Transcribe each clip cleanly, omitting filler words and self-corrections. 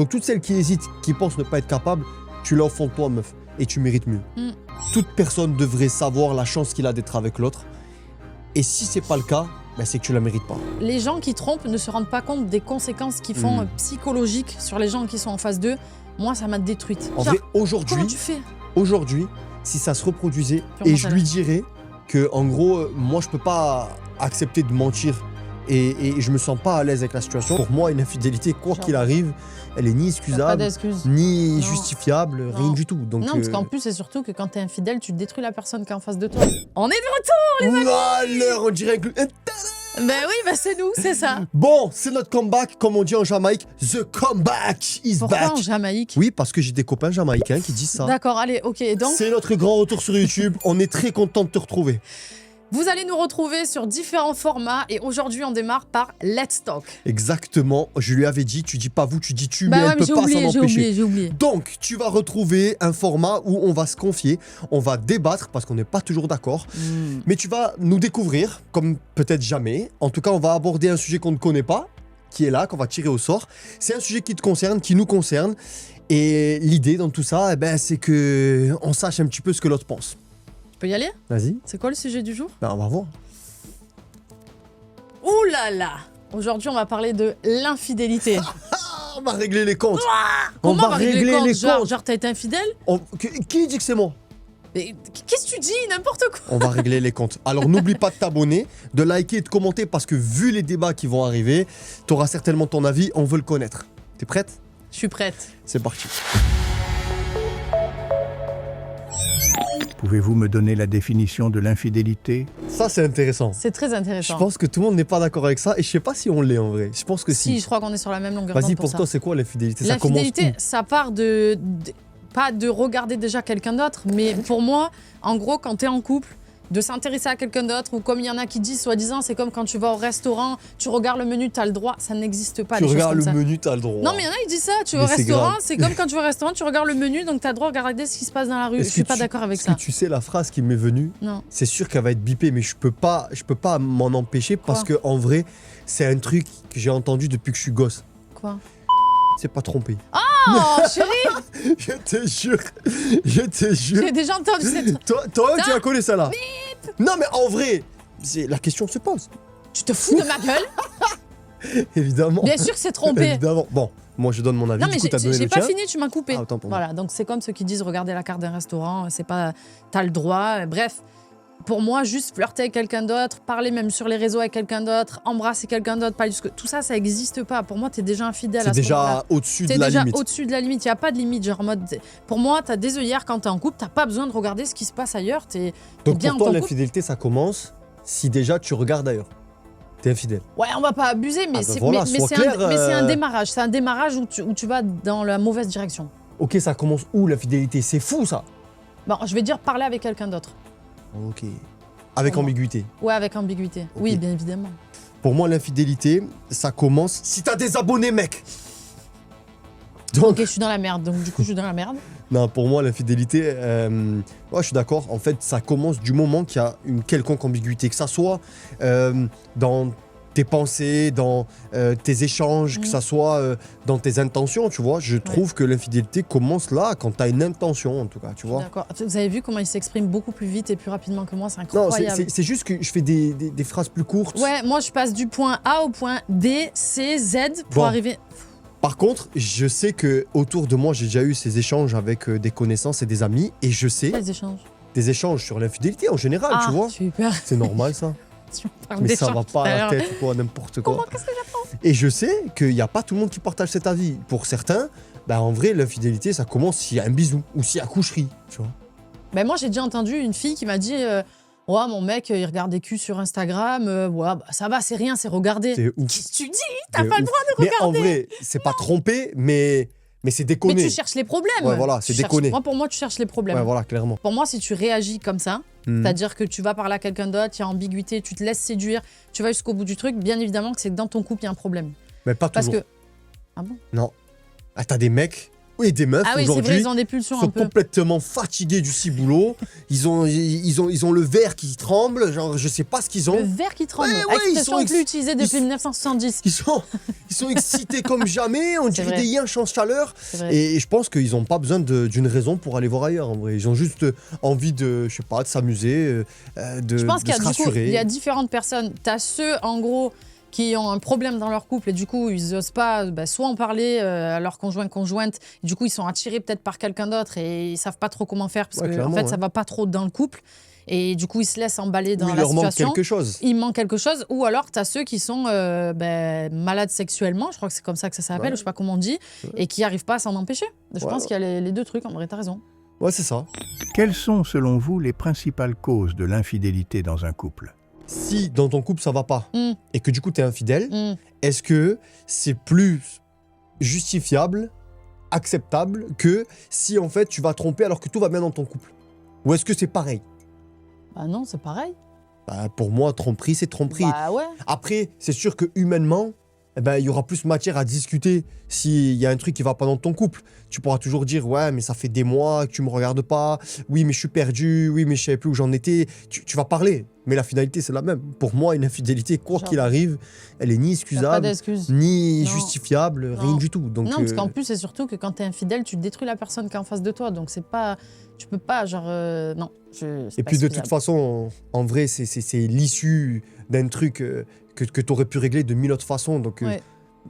Donc toutes celles qui hésitent, qui pensent ne pas être capables, tu l'as au fond de toi, meuf. Et tu mérites mieux. Toute personne devrait savoir la chance qu'il a d'être avec l'autre. Et si c'est pas le cas, ben c'est que tu la mérites pas. Les gens qui trompent ne se rendent pas compte des conséquences qu'ils font psychologiques sur les gens qui sont en face d'eux. Moi, ça m'a détruite. En Genre, vrai, comment tu fais? aujourd'hui, si ça se reproduisait, Purement et je lui dirais que, en gros, moi, je peux pas accepter de mentir et je me sens pas à l'aise avec la situation. Pour moi, une infidélité, quoi qu'il arrive, elle est ni Pas excusable, d'excuse. ni Non. justifiable, Non. rien du tout. Donc, Non, parce qu'en plus, c'est surtout que quand t'es infidèle, tu détruis la personne qui est en face de toi. On est de retour, les amis. Malheur, on dirait que... Ben oui, ben c'est nous, c'est ça. Bon, c'est notre comeback, comme on dit en Jamaïque. The comeback is Pourquoi back. en Jamaïque? Oui, parce que j'ai des copains jamaïcains qui disent ça. D'accord, allez, ok. Donc, C'est notre grand retour sur YouTube. On est très content de te retrouver. vous allez nous retrouver sur différents formats et aujourd'hui, on démarre par Let's Talk. Exactement. Je lui avais dit, tu dis pas vous, tu dis tu, Bah mais ouais, elle peut pas s'en empêcher. j'ai oublié. Donc, tu vas retrouver un format où on va se confier, on va débattre parce qu'on n'est pas toujours d'accord, mais tu vas nous découvrir comme peut-être jamais. En tout cas, on va aborder un sujet qu'on ne connaît pas, qui est là, qu'on va tirer au sort. C'est un sujet qui te concerne, qui nous concerne. Et l'idée dans tout ça, eh ben, c'est que on sache un petit peu ce que l'autre pense. Tu peux y aller? Vas-y, C'est quoi le sujet du jour? ben, on va voir. Ouh là là! Aujourd'hui, on va parler de l'infidélité. Ah, on va régler les comptes. Comment on va régler les comptes? comptes. Genre, t'as été infidèle? Qui dit que c'est moi? Mais qu'est-ce que tu dis? N'importe quoi! On va régler les comptes. Alors n'oublie pas de t'abonner, de liker et de commenter parce que vu les débats qui vont arriver, tu auras certainement ton avis, on veut le connaître. T'es prête? Je suis prête. C'est parti. Pouvez-vous me donner la définition de l'infidélité? Ça c'est intéressant. C'est très Je intéressant. pense que tout le monde n'est pas d'accord avec ça et je sais pas si on l'est en vrai. Je pense que Si, si. je crois qu'on est sur la même longueur Vas-y, d'onde pour ça. toi, c'est quoi l'infidélité? Ça commence L'infidélité, où? ça part pas de regarder déjà quelqu'un d'autre, mais pour moi, en gros, quand t'es en couple, de s'intéresser à quelqu'un d'autre, ou comme il y en a qui disent, soi-disant, c'est comme quand tu vas au restaurant, tu regardes le menu, t'as le droit, ça n'existe pas. Tu des choses regardes comme le ça. menu, t'as le droit. Non, mais il y en a, ils disent ça. Tu vas au Mais c'est restaurant, grave. c'est comme quand tu vas au restaurant, tu regardes le menu, donc t'as le droit de regarder ce qui se passe dans la rue. Je Est-ce suis que pas tu- d'accord avec est-ce ça. que tu sais la phrase qui m'est venue? Non. C'est sûr qu'elle va être bipée, mais je peux pas m'en empêcher parce Quoi que en vrai, c'est un truc que j'ai entendu depuis que je suis gosse. Quoi? C'est pas trompé. Oh, chérie, Je te jure, je te jure. j'ai déjà entendu cette... Toi, tu Ça, la connais ça là. Non mais en vrai, la question se pose. Tu te fous de ma gueule? Évidemment. Bien sûr que c'est trompé. Évidemment. Bon, moi je donne mon avis. Non, Du mais coup, t'as donné j'ai le pas tien. fini, tu m'as coupé. Ah, autant pour moi. Voilà, donc c'est comme ceux qui disent regarder la carte d'un restaurant, c'est pas. T'as le droit. Bref, pour moi, juste flirter avec quelqu'un d'autre, parler même sur les réseaux avec quelqu'un d'autre, embrasser quelqu'un d'autre, pas jusque. Tout ça, ça existe pas. Pour moi, t'es déjà infidèle C'est à ce moment-là. déjà au-dessus de T'es la déjà limite. au-dessus de la limite. Il n'y a pas de limite. Genre en mode. Pour moi, t'as des œillères quand t'es en couple, t'as pas besoin de regarder ce qui se passe ailleurs. T'es Donc bien pour en toi, ton couple. l'infidélité, ça commence si déjà tu regardes ailleurs. T'es infidèle. Ouais, on va pas abuser, mais Ah ben c'est voilà, mais sois c'est clair, mais c'est un démarrage. C'est un démarrage où tu vas dans la mauvaise direction. Ok, ça commence où l'infidélité? C'est fou ça. Bon, je vais dire parler avec quelqu'un d'autre. Ok. Avec Pour moi. ambiguïté. Ouais, avec ambiguïté. Ok. Oui, bien évidemment. Pour moi, l'infidélité, ça commence si t'as des abonnés, mec. Donc, Ok, je suis dans la merde, donc du coup, je suis dans la merde. non, pour moi, l'infidélité, ouais, je suis d'accord. En fait, ça commence du moment qu'il y a une quelconque ambiguïté, que ça soit dans tes pensées, dans tes échanges, que ça soit dans tes intentions, tu vois. Je trouve que l'infidélité commence là, quand t'as une intention, en tout cas, tu vois. D'accord. Vous avez vu comment il s'exprime beaucoup plus vite et plus rapidement que moi, c'est Non, incroyable. c'est juste que je fais des phrases plus courtes. Ouais, moi, je passe du point A au point D, C, Z pour Bon. arriver. Par contre, je sais que autour de moi, j'ai déjà eu ces échanges avec des connaissances et des amis, et je sais Les échanges. des échanges sur l'infidélité en général, tu vois. J'ai eu peur. C'est normal ça. Tu me parles Mais ça d'échanges va tout pas à à la l'heure. tête ou quoi, n'importe quoi. Comment qu'est-ce que j'apprends? Et je sais qu'il n'y a pas tout le monde qui partage cet avis. Pour certains, bah en vrai, l'infidélité, ça commence s'il y a un bisou ou s'il y a coucherie, tu vois. Ben moi, j'ai déjà entendu une fille qui m'a dit ouais, mon mec, il regarde des culs sur Instagram. Ouais, bah, ça va, c'est rien, c'est regarder. C'est ouf. Qu'est-ce que tu dis? T'as C'est pas le ouf. droit de Mais regarder. en vrai, c'est pas trompé, mais c'est déconné. Mais tu cherches les problèmes. Ouais, voilà, c'est Tu cherches- déconné. Moi, pour moi, tu cherches les problèmes. Ouais, voilà, clairement. Pour moi, si tu réagis comme ça, Mhm. c'est-à-dire que tu vas parler à quelqu'un d'autre, il y a ambiguïté, tu te laisses séduire, tu vas jusqu'au bout du truc, bien évidemment que c'est que dans ton couple, il y a un problème. Mais pas Parce toujours. que. Ah bon? Non. Ah, t'as des mecs Oui, des meufs Ah oui, c'est vrai, aujourd'hui ils ont des pulsions sont un peu. complètement fatigués du ciboulot. Ils ont le verre qui tremble. Genre, je sais pas ce qu'ils Le ont. verre qui tremble. Ouais, ils Expression sont plus utilisée depuis ils- 1970. Ils sont excités comme jamais. On dirait vrai. des yinches en chaleur. C'est vrai. Et je pense qu'ils n'ont pas besoin d'une raison pour aller voir ailleurs. En vrai, ils ont juste envie de, je sais pas, de s'amuser, de Je pense de qu'il y se a du coup, rassurer. il y a différentes personnes. T'as ceux, en gros, qui ont un problème dans leur couple et du coup, ils osent pas soit en parler à leur conjointe. Du coup, ils sont attirés peut-être par quelqu'un d'autre et ils savent pas trop comment faire parce Ouais, que en clairement, fait, ouais. ça va pas trop dans le couple. Et du coup, ils se laissent emballer dans Ou il la leur manque situation. quelque chose. Il manque quelque chose. Ou alors, tu as ceux qui sont malades sexuellement, je crois que c'est comme ça que ça s'appelle, Ouais. je sais pas comment on dit, et qui n'arrivent pas à s'en empêcher. Je Ouais, pense qu'il y a les deux trucs, en vrai, t'as raison. Ouais, c'est ça. Quelles sont, selon vous, les principales causes de l'infidélité dans un couple? Si dans ton couple ça va pas Mm. et que du coup tu es infidèle, Mm. est-ce que c'est plus justifiable, acceptable que si en fait tu vas tromper alors que tout va bien dans ton couple? Ou est-ce que c'est pareil? Bah non, c'est pareil. Bah, pour moi, tromperie, c'est tromperie. Bah ouais. Après, c'est sûr que humainement, eh ben, il y aura plus matière à discuter s'il y a un truc qui va pas dans ton couple. Tu pourras toujours dire, ouais, mais ça fait des mois que tu me regardes pas. Oui, mais je suis perdu. Oui, mais je savais plus où j'en étais. Tu vas parler. Mais la finalité, c'est la même. Pour moi, une infidélité, quoi Genre. qu'il arrive, elle est ni Y a pas excusable, d'excuse. ni Non. justifiable, rien Non. du tout. Donc, Non, parce qu'en plus, c'est surtout que quand t'es infidèle, tu détruis la personne qui est en face de toi. Donc c'est pas. Tu peux pas, genre. Non. et puis de toute façon, en vrai, c'est l'issue d'un truc que tu aurais pu régler de 1000 autres façons. Donc, Ouais.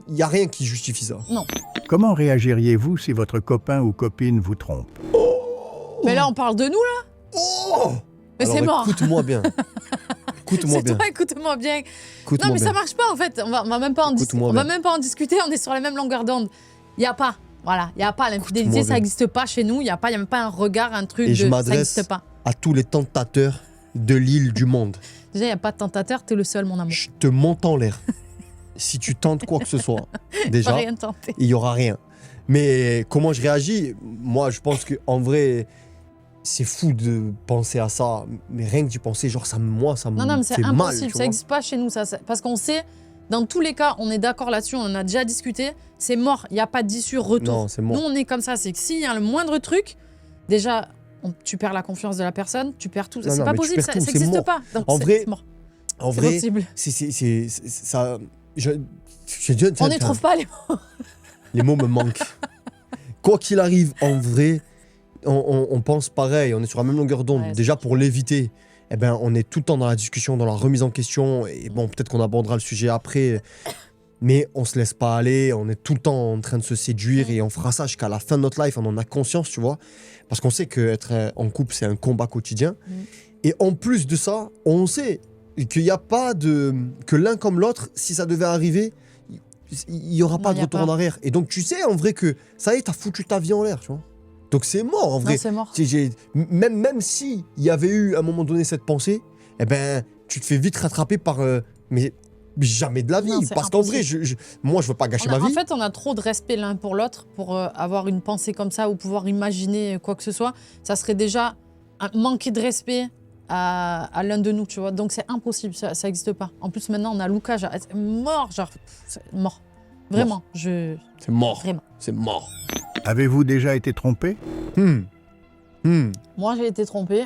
il n'y a rien qui justifie ça. Comment réagiriez-vous si votre copain ou copine vous trompe? Mais là, on parle de nous, là. Oh Mais Alors, c'est mort. Écoute-moi bien. Écoute-moi C'est bien. toi, écoute-moi bien. Non, Écoute-moi mais bien. ça marche pas, en fait. On va même pas en Écoute-moi on va bien. même pas en discuter. On est sur la même longueur d'onde. Il y a pas. Voilà, il y a pas l'infidélité, Écoute-moi ça bien. n'existe pas chez nous. Il y a même pas un regard, un truc Et je de ça m'adresse n'existe pas. à tous les tentateurs de l'île du monde. Déjà, il y a pas de tentateur, t'es le seul, mon amour. Je te monte en l'air. Si tu tentes quoi que ce soit, Pas déjà, rien tenté. il y aura rien. Mais comment je réagis? Moi, je pense que en vrai, c'est fou de penser à ça. Mais rien que d'y penser, genre, ça me Non, mais c'est fait mal. impossible. tu Ça vois. n'existe pas chez nous, ça. Parce qu'on sait, dans tous les cas, on est d'accord là-dessus, on en a déjà discuté. C'est mort. Il n'y a pas d'issue retour. Non, c'est mort. Nous, on est comme ça. C'est que s'il y a le moindre truc, déjà, tu perds la confiance de la personne, tu perds tout. Non, C'est non, pas mais tu possible, perds ça tout, c'est n'existe mort. pas. Donc, En c'est vrai, c'est mort. En C'est vrai, possible. ça. J'ai dit, On n'y trouve pas les mots. les mots me manquent. Quoi qu'il arrive, en vrai, on pense pareil, on est sur la même longueur d'onde. Ouais, c'est Déjà, pour l'éviter, eh ben, on est tout le temps dans la discussion, dans la remise en question. Et bon, peut-être qu'on abordera le sujet après. Mais on se laisse pas aller, on est tout le temps en train de se séduire et on fera ça jusqu'à la fin de notre life, on en a conscience, tu vois. Parce qu'on sait qu'être en couple, c'est un combat quotidien. Et en plus de ça, on sait qu'il n'y a pas de... que l'un comme l'autre, si ça devait arriver, il n'y aura Non, pas il de y a retour pas. en arrière. Et donc tu sais en vrai que ça y est, t'as foutu ta vie en l'air, tu vois. Donc c'est mort en vrai. Non, c'est mort. Même si il y avait eu à un moment donné cette pensée, eh ben tu te fais vite rattraper par... mais jamais de la vie. Non, c'est Parce qu'en vrai, impossible. moi je veux pas gâcher ma En vie. fait, on a trop de respect l'un pour l'autre pour avoir une pensée comme ça ou pouvoir imaginer quoi que ce soit. Ça serait déjà manquer de respect à l'un de nous, tu vois. Donc c'est impossible, ça n'existe pas. En plus, maintenant, on a Lucas, mort, genre, c'est mort. Vraiment, C'est mort. Vraiment. C'est mort. Avez-vous déjà été trompé? Moi, j'ai été trompée.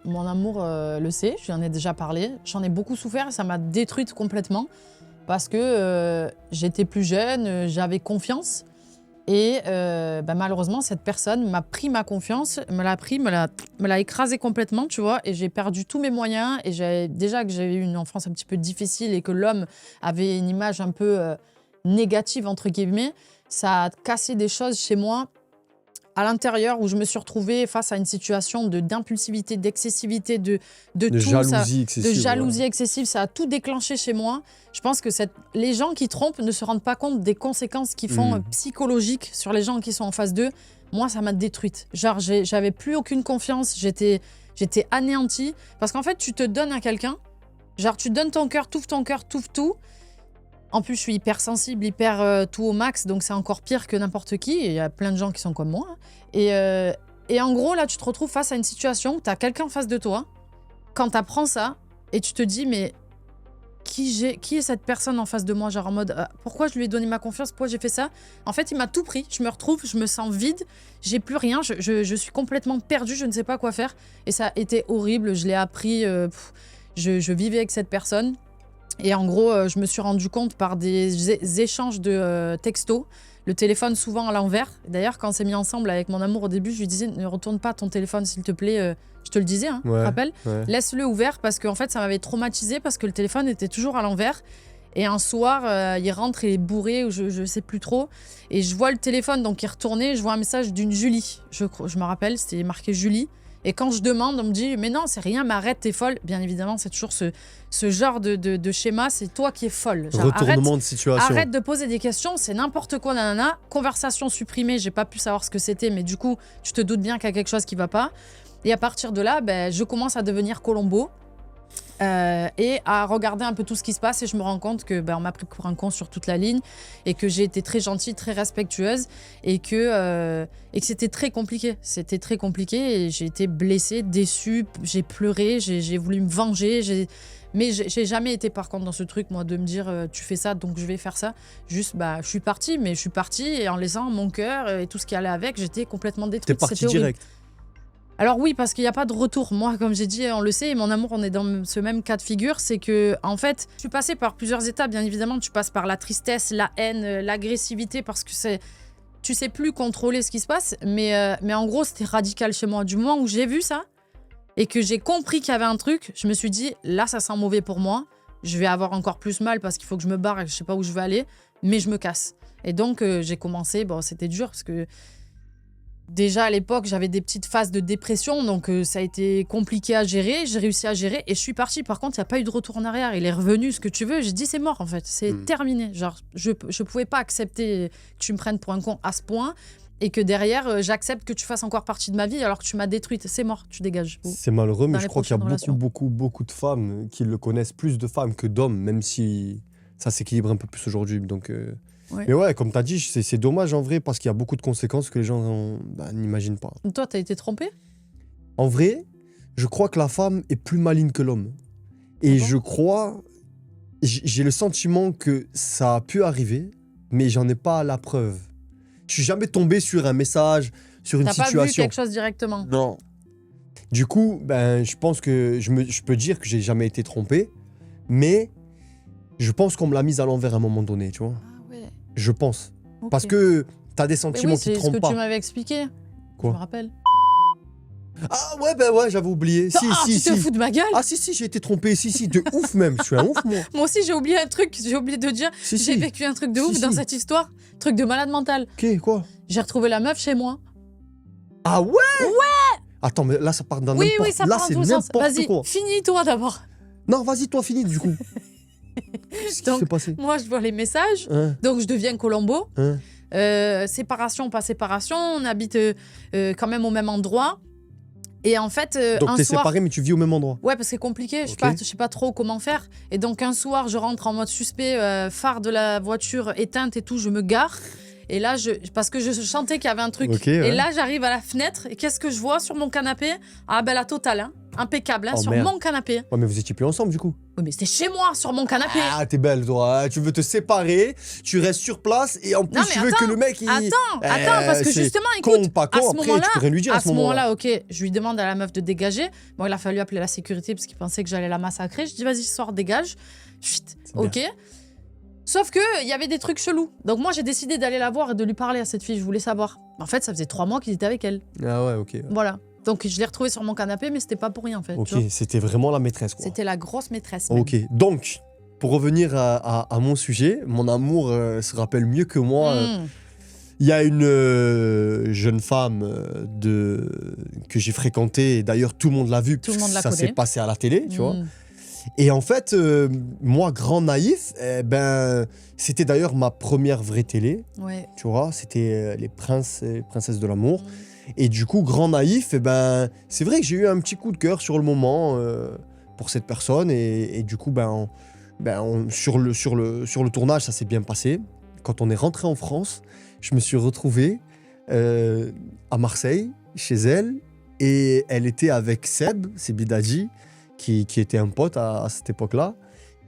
Mon amour le sait, je lui en ai déjà parlé. J'en ai beaucoup souffert et ça m'a détruite complètement parce que j'étais plus jeune, j'avais confiance. Et malheureusement, cette personne m'a pris ma confiance, me l'a écrasée complètement, tu vois. Et j'ai perdu tous mes moyens. Et déjà que j'ai eu une enfance un petit peu difficile et que l'homme avait une image un peu négative, entre guillemets, ça a cassé des choses chez moi à l'intérieur où je me suis retrouvée face à une situation d'impulsivité, d'excessivité, de tout. Jalousie excessive. De jalousie excessive, ça a tout déclenché chez moi. Je pense que les gens qui trompent ne se rendent pas compte des conséquences qu'ils font psychologiques sur les gens qui sont en face d'eux. Moi, ça m'a détruite. Genre, j'avais plus aucune confiance, j'étais anéantie. Parce qu'en fait, tu te donnes à quelqu'un, genre tu donnes ton cœur, t'ouvres tout. En plus, je suis hyper sensible, hyper tout au max, donc c'est encore pire que n'importe qui. Et il y a plein de gens qui sont comme moi. Et en gros, là, tu te retrouves face à une situation où tu as quelqu'un en face de toi, quand tu apprends ça, et tu te dis, mais qui est cette personne en face de moi, genre en mode pourquoi je lui ai donné ma confiance, pourquoi j'ai fait ça. En fait, il m'a tout pris. Je me retrouve, je me sens vide, j'ai plus rien, je suis complètement perdue, je ne sais pas quoi faire. Et ça a été horrible. Je l'ai appris. Je vivais avec cette personne. Et en gros, je me suis rendu compte par des échanges de textos, le téléphone souvent à l'envers. D'ailleurs, quand on s'est mis ensemble avec mon amour au début, je lui disais ne retourne pas ton téléphone s'il te plaît. Je te le disais, hein, tu te rappelles ? Laisse-le ouvert parce qu'en fait, ça m'avait traumatisé parce que le téléphone était toujours à l'envers. Et un soir, il rentre, il est bourré ou je sais plus trop. Et je vois le téléphone, donc il est retourné. Je vois un message d'une Julie. Je me rappelle, c'était marqué Julie. Et quand je demande, on me dit « Mais non, c'est rien, mais arrête, t'es folle. » Bien évidemment, c'est toujours ce genre de schéma. C'est toi qui es folle. Genre, retournement de situation. Arrête de poser des questions, c'est n'importe quoi, nanana. Conversation supprimée, j'ai pas pu savoir ce que c'était, mais du coup, tu te doutes bien qu'il y a quelque chose qui va pas. Et à partir de là, je commence à devenir Colombo. Et à regarder un peu tout ce qui se passe et je me rends compte que on m'a pris pour un con sur toute la ligne et que j'ai été très gentille, très respectueuse et que c'était très compliqué. C'était très compliqué et j'ai été blessée, déçue, j'ai pleuré, j'ai voulu me venger. Mais j'ai jamais été par contre dans ce truc, moi, de me dire tu fais ça, donc je vais faire ça. Juste, je suis partie, mais je suis partie et en laissant mon cœur et tout ce qui allait avec, j'étais complètement détruite. T'es partie direct. Alors oui, parce qu'il n'y a pas de retour. Moi, comme j'ai dit, on le sait, et mon amour, on est dans ce même cas de figure. C'est que, en fait, je suis passée par plusieurs étapes. Bien évidemment, tu passes par la tristesse, la haine, l'agressivité, parce que tu sais plus contrôler ce qui se passe. Mais en gros, c'était radical chez moi. Du moment où j'ai vu ça et que j'ai compris qu'il y avait un truc, je me suis dit, là, ça sent mauvais pour moi. Je vais avoir encore plus mal parce qu'il faut que je me barre et que je sais pas où je vais aller. Mais je me casse. Et donc, j'ai commencé. Bon, c'était dur parce que déjà à l'époque, j'avais des petites phases de dépression, donc ça a été compliqué à gérer. J'ai réussi à gérer et je suis partie. Par contre, il n'y a pas eu de retour en arrière. Il est revenu, ce que tu veux. J'ai dit, c'est mort en fait, c'est terminé. Genre, je pouvais pas accepter que tu me prennes pour un con à ce point et que derrière, j'accepte que tu fasses encore partie de ma vie alors que tu m'as détruite. C'est mort, tu dégages. C'est malheureux, mais je crois qu'il y a beaucoup de femmes qui le connaissent, plus de femmes que d'hommes, même si ça s'équilibre un peu plus aujourd'hui. Donc. Ouais. Mais ouais, comme tu as dit, c'est dommage en vrai parce qu'il y a beaucoup de conséquences que les gens n'imaginent pas. Toi, t'as été trompée ? En vrai, je crois que la femme est plus maligne que l'homme. Et je crois, j'ai le sentiment que ça a pu arriver, mais j'en ai pas la preuve. Je suis jamais tombé sur un message, sur une situation. T'as pas vu quelque chose directement ? Non. Du coup, je pense que je peux dire que j'ai jamais été trompé, mais je pense qu'on me l'a mise à l'envers à un moment donné, tu vois. Je pense. Okay. Parce que t'as des sentiments qui te trompent pas. C'est ce que tu m'avais expliqué. Quoi ? Je me rappelle. Ah ouais, j'avais oublié. Tu te fous de ma gueule ? Ah si, j'ai été trompé. Si, de ouf même. Je suis un ouf, moi. Moi aussi, j'ai oublié un truc. J'ai oublié de dire. J'ai vécu un truc de ouf dans cette histoire. Truc de malade mental. Ok, quoi ? J'ai retrouvé la meuf chez moi. Ah ouais ? Ouais ! Attends, mais là, ça part dans n'importe quoi. Oui, ça part dans tous les sens. Vas-y, finis-toi d'abord. Non, vas-y, toi, finis du coup. Qu'est-ce qui s'est passé ? Moi, je vois les messages, donc je deviens Colombo. Séparation, pas séparation, on habite quand même au même endroit. Et en fait, donc t'es séparé, mais tu vis au même endroit. Ouais, parce que c'est compliqué, je sais pas trop comment faire. Et donc un soir, je rentre en mode suspect, phare de la voiture éteinte et tout, je me gare. Et là, parce que je sentais qu'il y avait un truc. Et là, j'arrive à la fenêtre. Et qu'est-ce que je vois sur mon canapé ? Ah ben la totale, hein. Impeccable, hein, sur mon canapé. Ouais, mais vous étiez plus ensemble du coup. Oui, mais c'était chez moi, sur mon canapé. Ah, t'es belle, toi. Tu veux te séparer, tu restes sur place et en plus tu veux que le mec il. Attends, parce que justement, écoute, pas con, après, tu peux rien lui dire à ce moment-là. Ok, je lui demande à la meuf de dégager. Bon, il a fallu appeler la sécurité parce qu'il pensait que j'allais la massacrer. Je dis, vas-y, sors, dégage. Chut, ok. Bien. Sauf qu'il y avait des trucs chelous. Donc moi, j'ai décidé d'aller la voir et de lui parler à cette fille. Je voulais savoir. En fait, ça faisait 3 mois qu'il était avec elle. Ah ouais, ok. Voilà. Donc je l'ai retrouvée sur mon canapé, mais c'était pas pour rien en fait. Ok, c'était vraiment la maîtresse, quoi. C'était la grosse maîtresse. Même. Ok, donc, pour revenir à mon sujet, mon amour se rappelle mieux que moi. Il y a une jeune femme que j'ai fréquentée, et d'ailleurs tout le monde l'a vu, parce que ça s'est passé à la télé, tu vois. Et en fait, moi, grand naïf, c'était d'ailleurs ma première vraie télé, tu vois, c'était les princes et princesses de l'amour. Et du coup, grand naïf, c'est vrai que j'ai eu un petit coup de cœur sur le moment pour cette personne. Et du coup, sur le tournage, ça s'est bien passé. Quand on est rentré en France, je me suis retrouvé à Marseille, chez elle. Et elle était avec Seb Bidadji, qui était un pote à cette époque-là.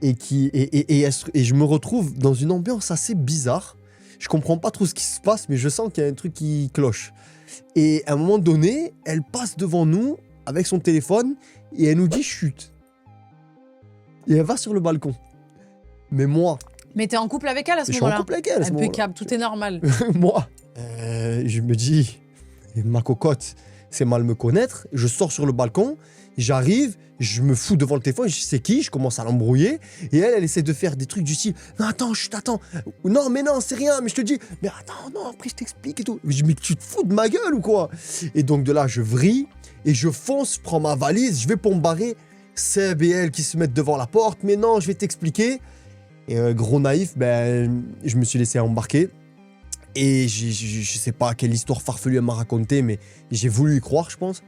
et je me retrouve dans une ambiance assez bizarre. Je comprends pas trop ce qui se passe, mais je sens qu'il y a un truc qui cloche. Et à un moment donné, elle passe devant nous avec son téléphone et elle nous dit chut. Et elle va sur le balcon. Mais moi, Mais t'es en couple avec elle à ce je suis en moment-là? couple avec elle à ce moment-là. Impeccable, tout est normal. Moi, je me dis, ma cocotte, c'est mal me connaître. Je sors sur le balcon, j'arrive, je me fous devant le téléphone, je sais qui, je commence à l'embrouiller. Et elle essaie de faire des trucs du style, non, attends, chut, attends. Non, mais non, c'est rien, mais je te dis, mais attends, non, après je t'explique et tout. Je dis, mais tu te fous de ma gueule ou quoi? Et donc de là, je vrille et je fonce, je prends ma valise, je vais pour me barrer. Seb et elle qui se mettent devant la porte, mais non, je vais t'expliquer. Et gros naïf, ben, je me suis laissé embarquer. Et je sais pas quelle histoire farfelue elle m'a raconté, mais j'ai voulu y croire, je pense.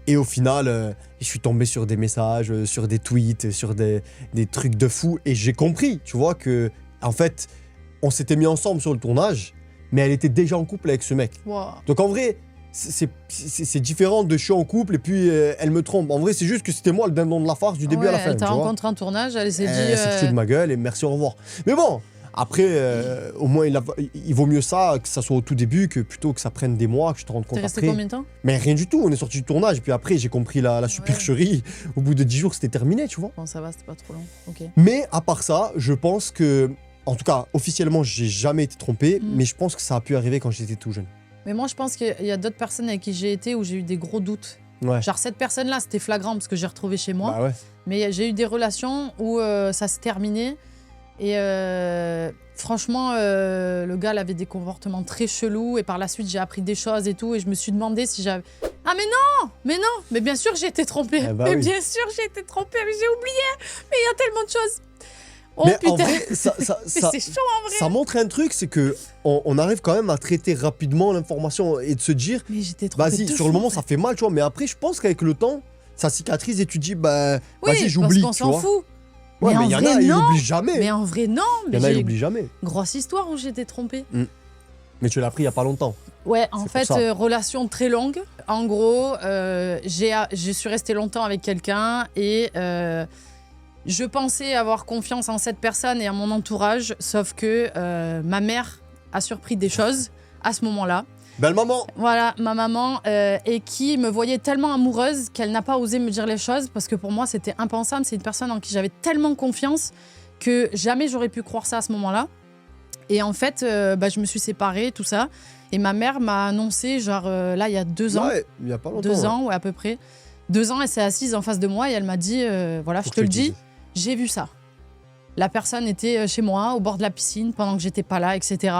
Et au final, je suis tombé sur des messages, sur des tweets, sur des trucs de fou. Et j'ai compris, tu vois, que en fait, on s'était mis ensemble sur le tournage, mais elle était déjà en couple avec ce mec. Wow. Donc en vrai, c'est différent de je suis en couple et puis elle me trompe. En vrai, c'est juste que c'était moi le dindon de la farce du début à la fin. Elle t'a tu vois. rencontré en tournage, elle s'est dit. Elle s'est foutue de ma gueule et merci, au revoir. Mais bon, après, au moins, il vaut mieux ça, que ça soit au tout début, que plutôt que ça prenne des mois, que je te rende compte T'es resté après. combien de temps? Mais rien du tout, on est sorti du tournage. Et puis après, j'ai compris la supercherie. Au bout de 10 jours, c'était terminé, tu vois. Bon, ça va, c'était pas trop long. Ok. Mais à part ça, je pense que, en tout cas, officiellement, j'ai jamais été trompé, mais je pense que ça a pu arriver quand j'étais tout jeune. Mais moi, je pense qu'il y a d'autres personnes avec qui j'ai été où j'ai eu des gros doutes. Ouais. Genre, cette personne-là, c'était flagrant parce que j'ai retrouvé chez moi. Bah ouais. Mais j'ai eu des relations où ça s'est terminé. Et franchement, le gars, il avait des comportements très chelous. Et par la suite, j'ai appris des choses et tout. Et je me suis demandé si j'avais... Ah mais non. Mais bien sûr, j'ai été trompée. Eh bah mais oui. bien sûr, j'ai été trompée. Mais j'ai oublié. Mais il y a tellement de choses. Oh Mais putain. en vrai, ça, Mais c'est chaud en vrai. ça montre un truc, c'est que on arrive quand même à traiter rapidement l'information et de se dire, Mais j'étais trompée. vas-y, deux sur le fois, moment, en fait. ça fait mal, tu vois. Mais après, je pense qu'avec le temps, ça cicatrise et tu dis, bah, Oui, vas-y, j'oublie, parce tu qu'on s'en vois. fout. Ouais, mais en il y en vrai, a, ils non. n'oublient jamais. Mais en vrai, non. Il y Mais en a, ils j'ai n'oublient jamais. grosse histoire où j'étais trompée. Mais tu l'as appris il y a pas longtemps. Ouais, en C'est pour fait, ça. relation très longue. En gros, je suis restée longtemps avec quelqu'un et je pensais avoir confiance en cette personne et en mon entourage, sauf que ma mère a surpris des choses à ce moment-là. Belle maman. Voilà, ma maman, et qui me voyait tellement amoureuse qu'elle n'a pas osé me dire les choses parce que pour moi, c'était impensable. C'est une personne en qui j'avais tellement confiance que jamais j'aurais pu croire ça à ce moment-là. Et en fait, je me suis séparée, tout ça. Et ma mère m'a annoncé, genre là, il y a 2 ans. Ouais, il y a pas longtemps. 2 ans, ouais, à peu près. 2 ans, elle s'est assise en face de moi et elle m'a dit, voilà, Faut je que te le tu le dis, dises. j'ai vu ça. La personne était chez moi, au bord de la piscine, pendant que j'étais pas là, etc.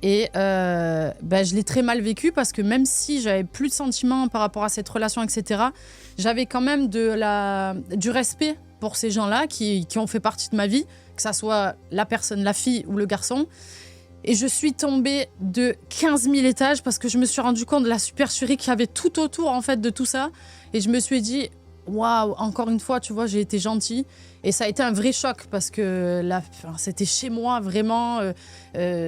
Et je l'ai très mal vécu parce que même si j'avais plus de sentiments par rapport à cette relation, etc., j'avais quand même du respect pour ces gens-là qui ont fait partie de ma vie, que ça soit la personne, la fille ou le garçon. Et je suis tombée de 15 000 étages parce que je me suis rendu compte de la supercherie qu'il y avait tout autour en fait de tout ça. Et je me suis dit, waouh, encore une fois, tu vois, j'ai été gentille. Et ça a été un vrai choc parce que c'était chez moi vraiment.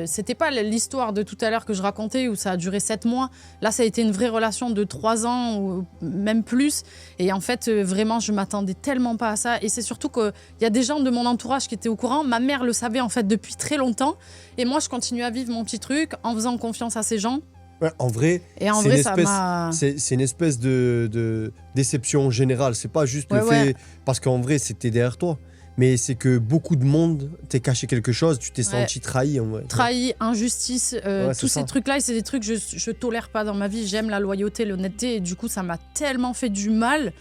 C'était pas l'histoire de tout à l'heure que je racontais où ça a duré 7 mois. Là, ça a été une vraie relation de 3 ans ou même plus. Et en fait, vraiment, je m'attendais tellement pas à ça. Et c'est surtout qu'il y a des gens de mon entourage qui étaient au courant. Ma mère le savait en fait depuis très longtemps. Et moi, je continue à vivre mon petit truc en faisant confiance à ces gens. Ouais, en vrai, Et en c'est vrai, une ça espèce- m'a... c'est une espèce de déception générale. C'est pas juste le Ouais, fait ouais. parce qu'en vrai c'était derrière toi, mais c'est que beaucoup de monde t'est caché quelque chose, tu t'es Ouais. senti trahi en vrai. Trahi, injustice, Ouais, c'est tous ça. ces trucs-là, c'est des trucs que je tolère pas dans ma vie. J'aime la loyauté, l'honnêteté, et du coup, ça m'a tellement fait du mal,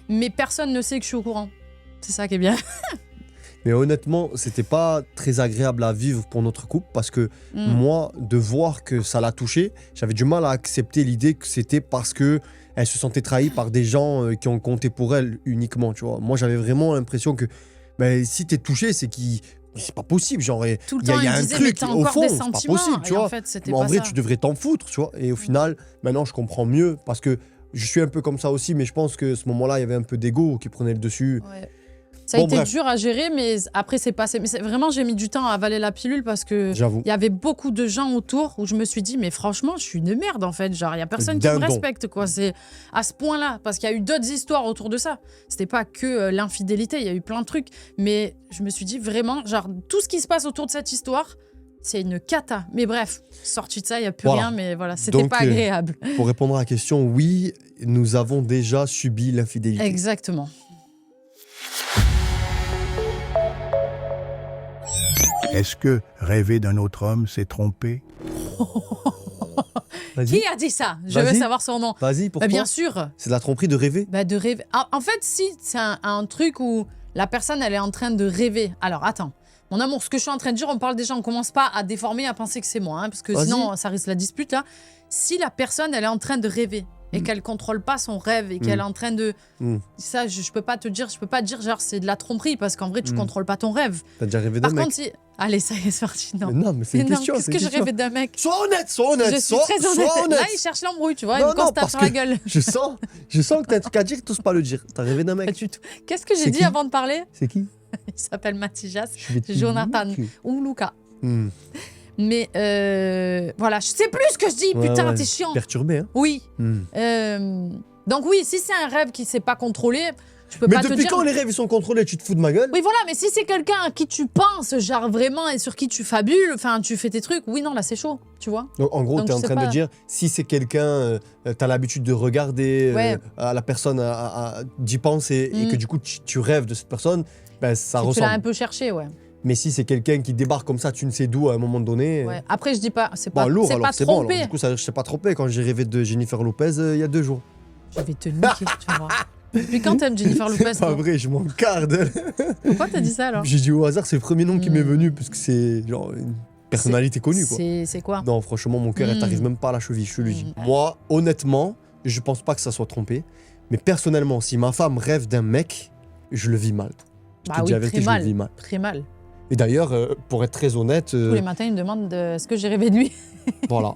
mais personne ne sait que je suis au courant. C'est ça qui est bien. Mais honnêtement, c'était pas très agréable à vivre pour notre couple parce que moi, de voir que ça l'a touché, j'avais du mal à accepter l'idée que c'était parce que elle se sentait trahie par des gens qui ont compté pour elle uniquement, tu vois. Moi, j'avais vraiment l'impression que si t'es touché, c'est c'est pas possible, genre Tout le il y a, temps, il y a il un disait, truc mais t'as au encore fond, des c'est pas sentiments. possible, tu Et vois. en fait, c'était Mais en pas vrai, ça. tu devrais t'en foutre, tu vois. Et au final, maintenant, je comprends mieux parce que je suis un peu comme ça aussi, mais je pense que ce moment-là, il y avait un peu d'ego qui prenait le dessus. Ouais. Ça a Bon, été bref. dur à gérer, mais après, c'est passé. Mais vraiment, j'ai mis du temps à avaler la pilule parce que J'avoue. il y avait beaucoup de gens autour où je me suis dit, mais franchement, je suis une merde en fait. Genre, il y a personne qui me Dindon. respecte, quoi. C'est à ce point-là. Parce qu'il y a eu d'autres histoires autour de ça. C'était pas que l'infidélité, il y a eu plein de trucs. Mais je me suis dit vraiment, genre, tout ce qui se passe autour de cette histoire, c'est une cata. Mais bref, sorti de ça, il n'y a plus Voilà. rien, mais voilà, c'était Donc, pas agréable. Pour répondre à la question, oui, nous avons déjà subi l'infidélité. Exactement. Est-ce que rêver d'un autre homme, c'est tromper? Vas-y, Qui a dit ça? Je veux Vas-y. savoir son nom. vas-y, pourquoi Bah, bien sûr. C'est de la tromperie de rêver. Bah, de rêver. En fait, si c'est un truc où la personne, elle est en train de rêver. Alors, attends. Mon amour, ce que je suis en train de dire, on parle déjà, on commence pas à déformer, à penser que c'est moi, hein, parce que Vas-y. sinon, ça risque la dispute, là. Si la personne, elle est en train de rêver et qu'elle contrôle pas son rêve et qu'elle est en train de... Mm. Ça, je peux pas te dire, je peux pas dire, genre, c'est de la tromperie, parce qu'en vrai, tu Mm. contrôles pas ton rêve. T'as déjà rêvé d'un Par mec contre, si... Allez, ça y est, c'est parti, non. Mais non, mais c'est Mais une non, question. qu'est-ce c'est que une je question. rêvais d'un mec? Sois honnête, Je suis sois, très sois honnête. honnête. Là, il cherche l'embrouille, tu vois, Non, il me non, constate parce sur que- la gueule. Je sens que t'as un truc à dire, t'oses pas le dire. T'as rêvé d'un Pas mec. du tout. Qu'est-ce que j'ai C'est dit qui avant de parler? C'est qui Il s'appelle Matijas Je vais te Jonathan. niquer. ou Luca. Hmm. Mais voilà, je sais plus ce que je dis, Ouais, putain, ouais. t'es chiant. Perturbé, hein Oui. Hmm. Donc oui, si c'est un rêve qui s'est pas contrôlé, je peux Mais pas te depuis dire. quand les rêves ils sont contrôlés, tu te fous de ma gueule? Oui, voilà, mais si c'est quelqu'un à qui tu penses, genre vraiment, et sur qui tu fabules, enfin, tu fais tes trucs, oui, non, là, c'est chaud, tu vois. Donc, en gros, Donc, tu es je en sais train de pas. dire, si c'est quelqu'un, tu as l'habitude de regarder Ouais. à la personne, d'y penser, et que du coup, tu rêves de cette personne, ben, ça Si tu l'as un ressemble. peu cherché, ouais. Mais si c'est quelqu'un qui débarque comme ça, tu ne sais d'où à un moment donné. Ouais. Après, je dis pas, c'est Bon, pas, lourd, c'est alors pas c'est bon. Alors, trompé. du coup, ça, je sais pas trompé quand j'ai rêvé de Jennifer Lopez il y a 2 jours. Je vais te niquer, tu vas voir. Depuis quand t'aimes Jennifer Lopez, C'est pas toi vrai, je m'en carde. Pourquoi t'as dit ça alors? J'ai dit au hasard, c'est le premier nom qui m'est Hmm. venu, parce que c'est genre une personnalité connue, quoi. C'est quoi? Non, franchement, mon cœur, elle Mm. t'arrive même pas à la cheville, je te le dis. Mm. Moi, honnêtement, je pense pas que ça soit trompé. Mais personnellement, si ma femme rêve d'un mec, je le vis mal. Je Bah te dis oui, la vérité, très je le mal. vis mal. Très mal. Et d'ailleurs, pour être très honnête, Tous les matins, il me demande est-ce que j'ai rêvé de lui. voilà.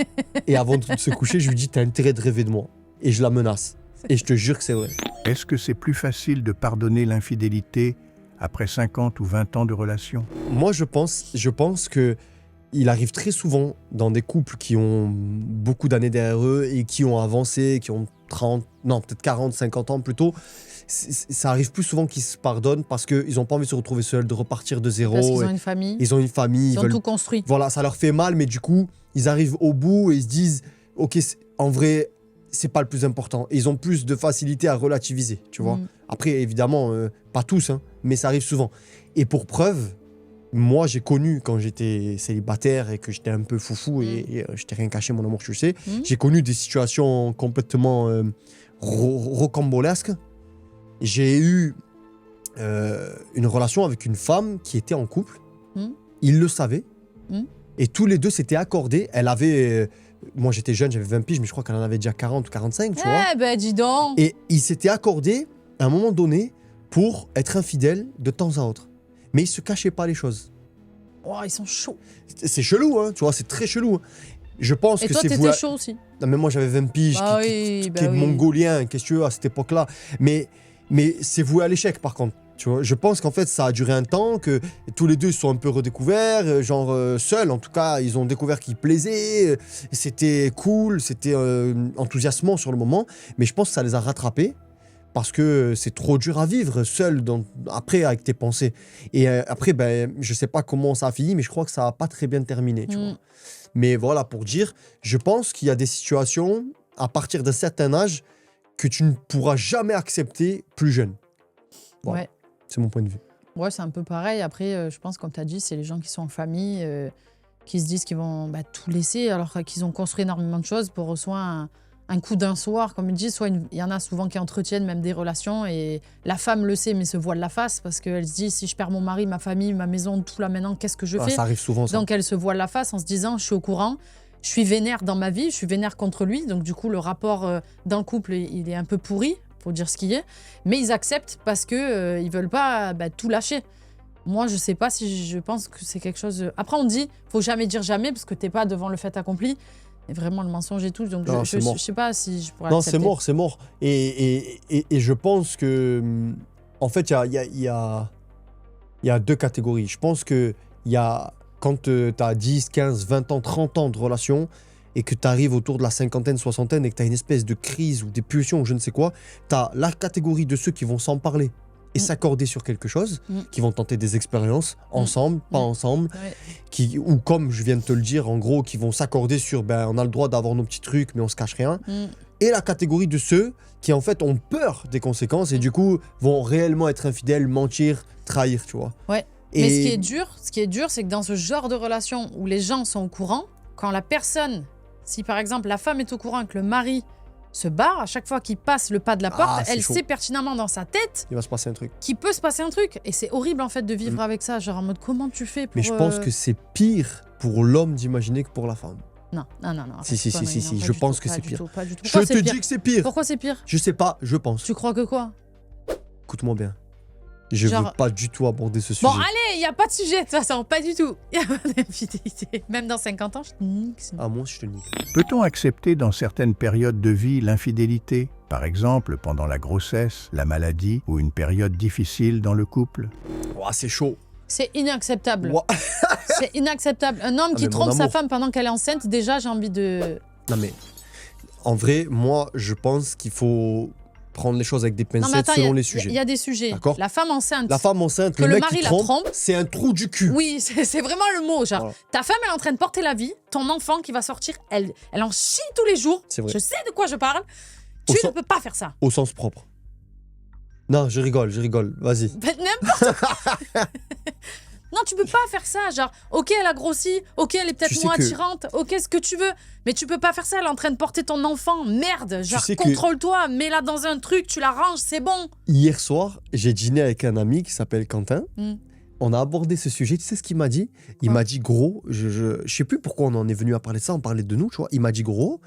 Et avant de se coucher, je lui dis, t'as intérêt de rêver de moi. Et je la menace. Et je te jure que c'est vrai. Est-ce que c'est plus facile de pardonner l'infidélité après 50 ou 20 ans de relation? Moi, je pense que il arrive très souvent dans des couples qui ont beaucoup d'années derrière eux et qui ont avancé, qui ont 30, non, peut-être 40, 50 ans plutôt. Ça arrive plus souvent qu'ils se pardonnent parce qu'ils n'ont pas envie de se retrouver seuls, de repartir de zéro. Parce qu'ils et ont une famille. Ils ont une famille, Ils ont veulent- tout construit. Voilà, ça leur fait mal, mais du coup, ils arrivent au bout et ils se disent, ok, en vrai, c'est pas le plus important. Et ils ont plus de facilité à relativiser, tu vois. Mm. Après, évidemment, pas tous, hein, mais ça arrive souvent. Et pour preuve, moi, j'ai connu quand j'étais célibataire et que j'étais un peu foufou et je t'ai rien caché, mon amour, tu le sais. Mm. J'ai connu des situations complètement rocambolesques. J'ai eu une relation avec une femme qui était en couple. Mm. Il le savait. Mm. Et tous les deux s'étaient accordés. Elle avait... moi, j'étais jeune, j'avais 20 piges, mais je crois qu'elle en avait déjà 40 ou 45, tu vois. Eh ben, dis donc. Et ils s'étaient accordés, à un moment donné, pour être infidèles de temps à autre. Mais ils se cachaient pas les choses. Oh, ils sont chauds. C'est chelou, hein, tu vois, c'est très chelou. hein. Je pense Et que toi, c'est t'étais voué... chaud aussi. Non, mais moi, j'avais 20 piges, Bah qui oui, est bah oui. mongolien, qu'est-ce que tu veux, à cette époque-là. Mais c'est voué à l'échec, par contre. Tu vois, je pense qu'en fait, ça a duré un temps, que tous les deux se sont un peu redécouverts, seuls, en tout cas, ils ont découvert qu'ils plaisaient, c'était cool, c'était enthousiasmant sur le moment, mais je pense que ça les a rattrapés, parce que c'est trop dur à vivre seul, après, avec tes pensées. Et après, ben, je sais pas comment ça a fini, mais je crois que ça a pas très bien terminé, tu Mm. vois. Mais voilà, pour dire, je pense qu'il y a des situations, à partir d'un certain âge, que tu ne pourras jamais accepter plus jeune. Voilà. Ouais. C'est mon point de vue. Ouais, c'est un peu pareil. Après, je pense, comme tu as dit, c'est les gens qui sont en famille, qui se disent qu'ils vont tout laisser, alors qu'ils ont construit énormément de choses pour soit un coup d'un soir, comme ils disent, soit il y en a souvent qui entretiennent même des relations, et la femme le sait, mais se voile la face, parce qu'elle se dit, si je perds mon mari, ma famille, ma maison, tout là maintenant, qu'est-ce que je fais? Ça arrive souvent, ça. Donc elle se voile la face en se disant, je suis au courant, je suis vénère dans ma vie, je suis vénère contre lui, donc du coup, le rapport dans le couple, il est un peu pourri, pour dire ce qu'il est, mais ils acceptent parce que ils veulent pas tout lâcher. Moi, je sais pas si je pense que c'est quelque chose. Après, on dit, faut jamais dire jamais parce que t'es pas devant le fait accompli. Et vraiment, le mensonge et tout. Donc, Non, je c'est mort. sais pas si je pourrais Non, accepter. c'est mort. Et je pense que, en fait, il y a Il y a deux catégories. Je pense que il y a, quand tu as 10, 15, 20 ans, 30 ans de relation et que tu arrives autour de la cinquantaine, soixantaine et que tu as une espèce de crise ou des pulsions ou je ne sais quoi, tu as la catégorie de ceux qui vont s'en parler et s'accorder sur quelque chose, qui vont tenter des expériences ensemble, pas ensemble, ou comme je viens de te le dire, en gros, qui vont s'accorder sur on a le droit d'avoir nos petits trucs mais on se cache rien. Et la catégorie de ceux qui en fait ont peur des conséquences et du coup vont réellement être infidèles, mentir, trahir, tu vois. Ouais. Et... Mais ce qui est dur, c'est que dans ce genre de relation où les gens sont au courant, quand la personne, si par exemple la femme est au courant que le mari se barre, à chaque fois qu'il passe le pas de la porte, elle sait pertinemment dans sa tête il va se passer un truc. Qu'il peut se passer un truc. Et c'est horrible en fait de vivre avec ça, genre en mode comment tu fais pour... Mais je pense que c'est pire pour l'homme d'imaginer que pour la femme. Non. Si, je pense que c'est pire. Pas du tout. Je te dis que c'est pire. Pourquoi c'est pire? Je sais pas, je pense. Tu crois que quoi? Écoute-moi bien. Je veux pas du tout aborder ce sujet. Bon, allez, il n'y a pas de sujet de toute façon, pas du tout. Il n'y a pas d'infidélité. Même dans 50 ans, je te nique. Ah, moi, je te nique. Peut-on accepter dans certaines périodes de vie l'infidélité? Par exemple, pendant la grossesse, la maladie ou une période difficile dans le couple? Ouah, c'est chaud. C'est inacceptable. C'est inacceptable. Un homme qui trompe sa femme pendant qu'elle est enceinte, déjà, j'ai envie de... Non, mais en vrai, moi, je pense qu'il faut prendre les choses avec des pincettes selon les sujets. Il y a des sujets. La femme enceinte, que le mec qui trompe, c'est un trou du cul. Oui, c'est vraiment le mot. Genre, ta femme, elle est en train de porter la vie. Ton enfant qui va sortir, elle en chie tous les jours. C'est vrai. Je sais de quoi je parle. Tu ne peux pas faire ça. Au sens propre. Non, je rigole. Vas-y. N'importe quoi. Non, tu peux pas faire ça. Genre, ok, elle a grossi, ok, elle est peut-être moins attirante, ok, ce que tu veux. Mais tu peux pas faire ça, elle est en train de porter ton enfant. Merde, genre, contrôle-toi, mets-la dans un truc, tu la ranges, c'est bon. Hier soir, j'ai dîné avec un ami qui s'appelle Quentin. On a abordé ce sujet, tu sais ce qu'il m'a dit? Il m'a dit, gros, je sais plus pourquoi on en est venu à parler de ça, on parlait de nous, tu vois. Il m'a dit, gros,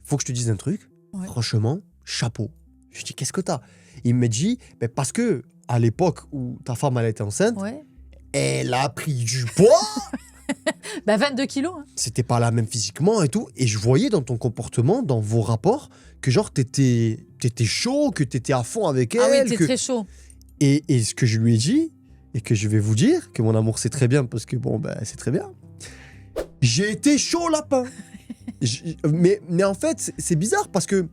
faut que je te dise un truc. Franchement, chapeau. Je dis, qu'est-ce que t'as? Il me dit, parce que à l'époque où ta femme elle était enceinte, elle a pris du poids. 22 kilos. Hein. C'était pas la même physiquement et tout. Et je voyais dans ton comportement, dans vos rapports, que genre t'étais chaud, que t'étais à fond avec elle. Ah oui, t'es très chaud. Et ce que je lui ai dit, et que je vais vous dire, que mon amour sait très bien, parce que c'est très bien. J'ai été chaud lapin. mais en fait, c'est bizarre parce que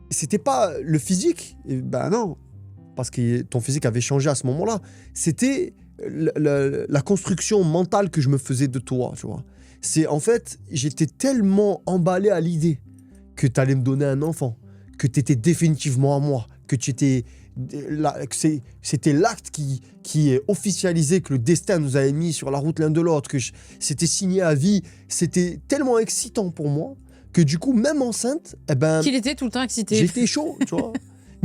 c'était pas le physique. Non. Parce que ton physique avait changé à ce moment-là. C'était la construction mentale que je me faisais de toi, tu vois. C'est en fait, j'étais tellement emballé à l'idée que tu allais me donner un enfant, que tu étais définitivement à moi, que c'était l'acte qui est officialisé, que le destin nous avait mis sur la route l'un de l'autre, que c'était signé à vie. C'était tellement excitant pour moi que du coup, même enceinte, qu'il était tout le temps excité. J'étais chaud, tu vois.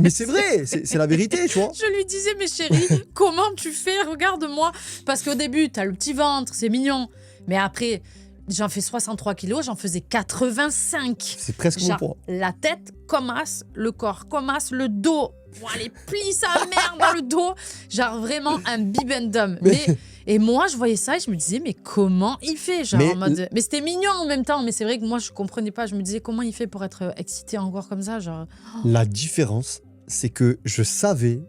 Mais c'est vrai, c'est la vérité, tu vois. Je lui disais, mais chérie, comment tu fais? Regarde-moi. Parce qu'au début, t'as le petit ventre, c'est mignon. Mais après, j'en fais 63 kilos, j'en faisais 85. C'est presque mon poids. La tête comme as, le corps comme as, le dos. Les plis sa mère dans le dos. Genre vraiment un bibendum. Et moi, je voyais ça et je me disais, mais comment il fait? Genre en mode... Mais c'était mignon en même temps. Mais c'est vrai que moi, je comprenais pas. Je me disais, comment il fait pour être excité encore comme ça, genre... La différence, c'est que je savais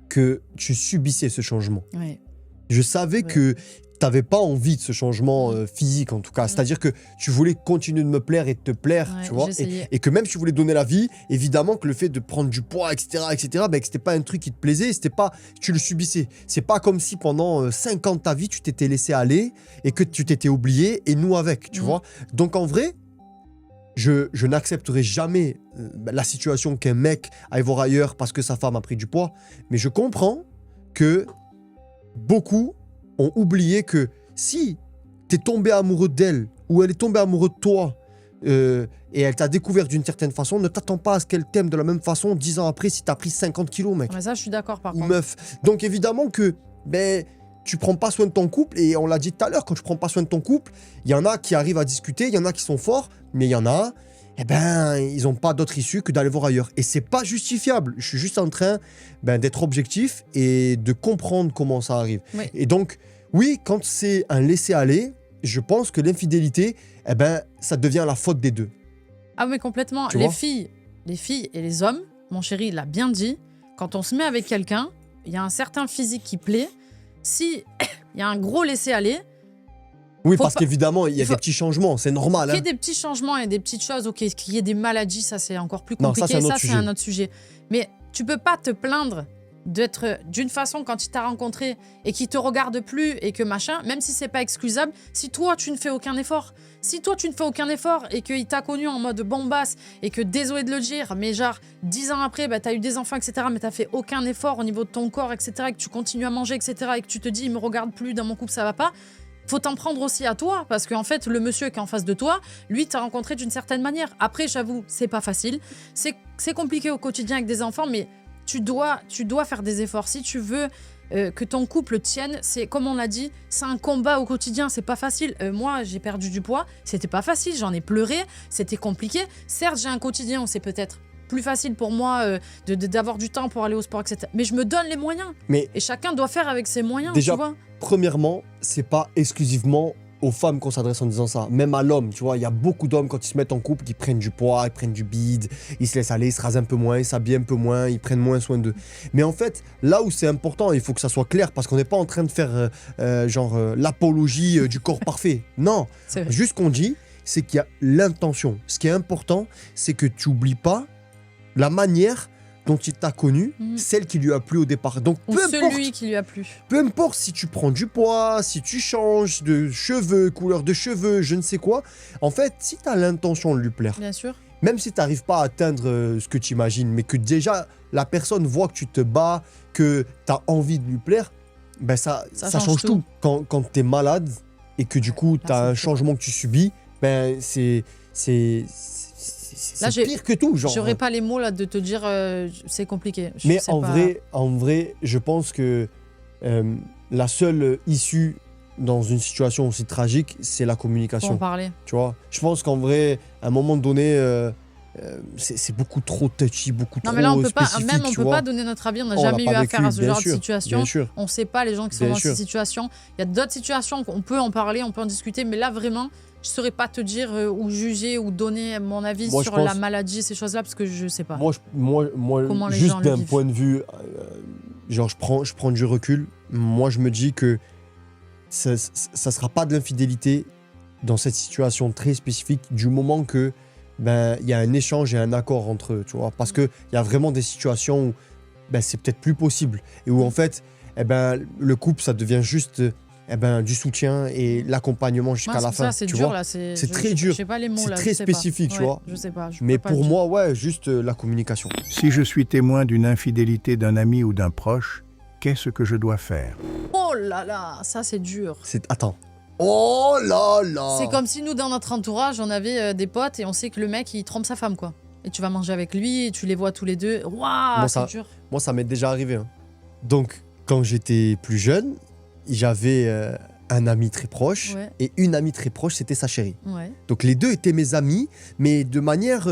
que tu subissais ce changement. Ouais. Je savais que tu n'avais pas envie de ce changement physique, en tout cas. C'est-à-dire que tu voulais continuer de me plaire et de te plaire, tu vois. Et que même si tu voulais donner la vie, évidemment que le fait de prendre du poids, etc., que c'était pas un truc qui te plaisait, c'était pas... Tu le subissais. C'est pas comme si pendant 5 ans de ta vie, tu t'étais laissé aller et que tu t'étais oublié, et nous avec, tu vois. Donc en vrai... Je n'accepterai jamais la situation qu'un mec aille voir ailleurs parce que sa femme a pris du poids. Mais je comprends que beaucoup ont oublié que si t'es tombé amoureux d'elle ou elle est tombée amoureuse de toi et elle t'a découvert d'une certaine façon, ne t'attends pas à ce qu'elle t'aime de la même façon 10 ans après si t'as pris 50 kilos, mec. Mais ça, je suis d'accord par contre. Ou meuf. Donc évidemment que... tu prends pas soin de ton couple, et on l'a dit tout à l'heure, quand tu prends pas soin de ton couple, il y en a qui arrivent à discuter, il y en a qui sont forts, mais il y en a, ils ont pas d'autre issue que d'aller voir ailleurs. Et c'est pas justifiable. Je suis juste en train d'être objectif et de comprendre comment ça arrive. Oui. Et donc, oui, quand c'est un laisser-aller, je pense que l'infidélité, ça devient la faute des deux. Ah mais complètement. Les filles et les hommes, mon chéri l'a bien dit, quand on se met avec quelqu'un, y a un certain physique qui plaît. Si il y a un gros laisser-aller, Oui, faut parce pas- qu'évidemment, il y a il faut- des petits changements, c'est normal. qu'il y Hein. ait des petits changements et des petites choses, ok, qu'il y ait des maladies, ça c'est encore plus Non, ça, compliqué, c'est un autre c'est sujet. un autre sujet. Mais tu peux pas te plaindre d'être d'une façon quand il t'a rencontré et qu'il te regarde plus et que machin, même si c'est pas excusable, si toi tu ne fais aucun effort. Si toi tu ne fais aucun effort et qu'il t'a connu en mode bombasse et que désolé de le dire, mais genre 10 ans après, bah, t'as eu des enfants, etc., mais t'as fait aucun effort au niveau de ton corps, etc., et que tu continues à manger, etc., et que tu te dis il me regarde plus, dans mon couple ça va pas, faut t'en prendre aussi à toi, parce qu'en fait, le monsieur qui est en face de toi, lui, t'as rencontré d'une certaine manière. Après, j'avoue, c'est pas facile. C'est compliqué au quotidien avec des enfants, mais tu dois faire des efforts. Si tu veux que ton couple tienne, c'est comme on l'a dit, c'est un combat au quotidien, c'est pas facile. Moi, j'ai perdu du poids, c'était pas facile, j'en ai pleuré, c'était compliqué. Certes, j'ai un quotidien où c'est peut-être plus facile pour moi d'avoir du temps pour aller au sport, etc. Mais je me donne les moyens. Mais Et chacun doit faire avec ses moyens, Déjà, tu vois. premièrement, c'est pas exclusivement aux femmes qu'on s'adresse en disant ça. Même à l'homme, tu vois, il y a beaucoup d'hommes quand ils se mettent en couple qui prennent du poids, ils prennent du bide, ils se laissent aller, ils se rasent un peu moins, ils s'habillent un peu moins, ils prennent moins soin d'eux. Mais en fait, là où c'est important, il faut que ça soit clair parce qu'on n'est pas en train de faire l'apologie du corps parfait. Non, C'est vrai. juste qu'on dit, c'est qu'il y a l'intention. Ce qui est important, c'est que tu n'oublies pas la manière dont il t'a connu, Mhm. celle qui lui a plu au départ. Donc Ou celui qui lui a plu. peu importe si tu prends du poids, si tu changes de cheveux, couleur de cheveux, je ne sais quoi, en fait, si tu as l'intention de lui plaire, Bien sûr. même si tu n'arrives pas à atteindre ce que tu imagines, mais que déjà la personne voit que tu te bats, que tu as envie de lui plaire, ben ça change tout. Quand tu es malade et que du coup tu as c'est un dur. changement que tu subis, ben c'est Là, pire que tout. Genre. J'aurais pas les mots là de te dire c'est compliqué. Je Mais sais en pas. vrai, je pense que la seule issue dans une situation aussi tragique, c'est la Faut en communication. parler. Tu vois, je pense qu'en vrai, à un moment donné, c'est beaucoup trop touchy, beaucoup Non trop mais là on peut pas, spécifique. même on tu peut vois. pas donner notre avis. On n'a On l'a jamais eu pas affaire vécu, à ce bien genre sûr, de situation. Bien sûr. On sait pas les gens qui sont Bien dans sûr. ces situations. Il y a d'autres situations qu'on peut en parler, on peut en discuter. Mais là vraiment, je saurais pas te dire ou juger ou donner mon avis Moi, je sur la pense- maladie, ces choses-là, parce que je sais pas. Moi, Comment les juste gens le d'un vivent. point de vue, genre je prends du recul. Moi, je me dis que ça sera pas de l'infidélité dans cette situation très spécifique du moment que ben il y a un échange et un accord entre eux, tu vois. Parce que il y a vraiment des situations où ben c'est peut-être plus possible et où en fait, eh ben le couple ça devient juste du soutien et l'accompagnement jusqu'à Ouais, la c'est fin, ça, c'est tu dur vois. là. C'est je- très je- dur. Je sais pas les mots C'est là. très je sais pas. spécifique, tu Ouais, vois. Je sais pas. je Mais peux pas pour le dire. moi, ouais, juste la communication. Si je suis témoin d'une infidélité d'un ami ou d'un proche, qu'est-ce que je dois faire? Oh là là, ça c'est dur. Attends. Oh là là. C'est comme si nous, dans notre entourage, on avait des potes et on sait que le mec, il trompe sa femme, quoi. Et tu vas manger avec lui et tu les vois tous les deux. Waouh, ça- c'est dur. Moi, ça m'est déjà arrivé. Hein. Donc, quand j'étais plus jeune, j'avais un ami très proche. Ouais. Et une amie très proche, c'était sa chérie. Ouais. Donc, les deux étaient mes amis, mais de manière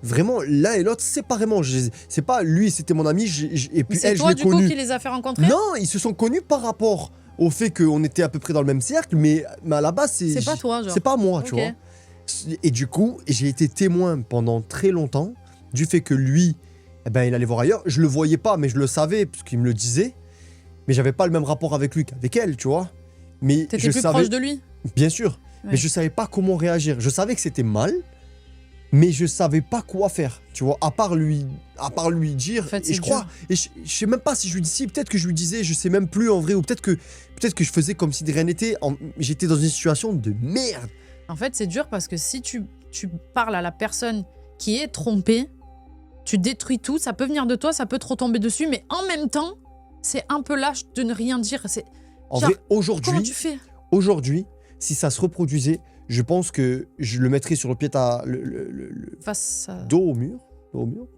vraiment l'un et l'autre séparément. C'est pas lui, c'était mon ami, et Mais puis c'est elle, je toi, l'ai du coup, connue. qui les a fait rencontrer. Non, ils se sont connus par rapport au fait qu'on était à peu près dans le même cercle, mais à la base, C'est pas toi, genre. c'est pas moi, tu Ok. vois. Et du coup, j'ai été témoin pendant très longtemps du fait que lui, eh ben, il allait voir ailleurs. Je le voyais pas, mais je le savais, parce qu'il me le disait. Mais j'avais pas le même rapport avec lui qu'avec elle, tu vois. Mais T'étais je plus savais, proche de lui. bien sûr, Ouais. mais je savais pas comment réagir. Je savais que c'était mal, mais je savais pas quoi faire, tu vois, à part lui dire. En fait, et c'est je crois, dur. et je sais même pas si je lui dis si, peut-être que je lui disais, je sais même plus en vrai, ou peut-être que je faisais comme si de rien n'était. J'étais dans une situation de merde. En fait, c'est dur parce que si tu parles à la personne qui est trompée, tu détruis tout. Ça peut venir de toi, ça peut te retomber dessus, mais en même temps, c'est un peu lâche de ne rien dire. C'est En Genre, vrai, comment tu fais? aujourd'hui, si ça se reproduisait, je pense que je le mettrais sur le pied à Face à... dos au mur.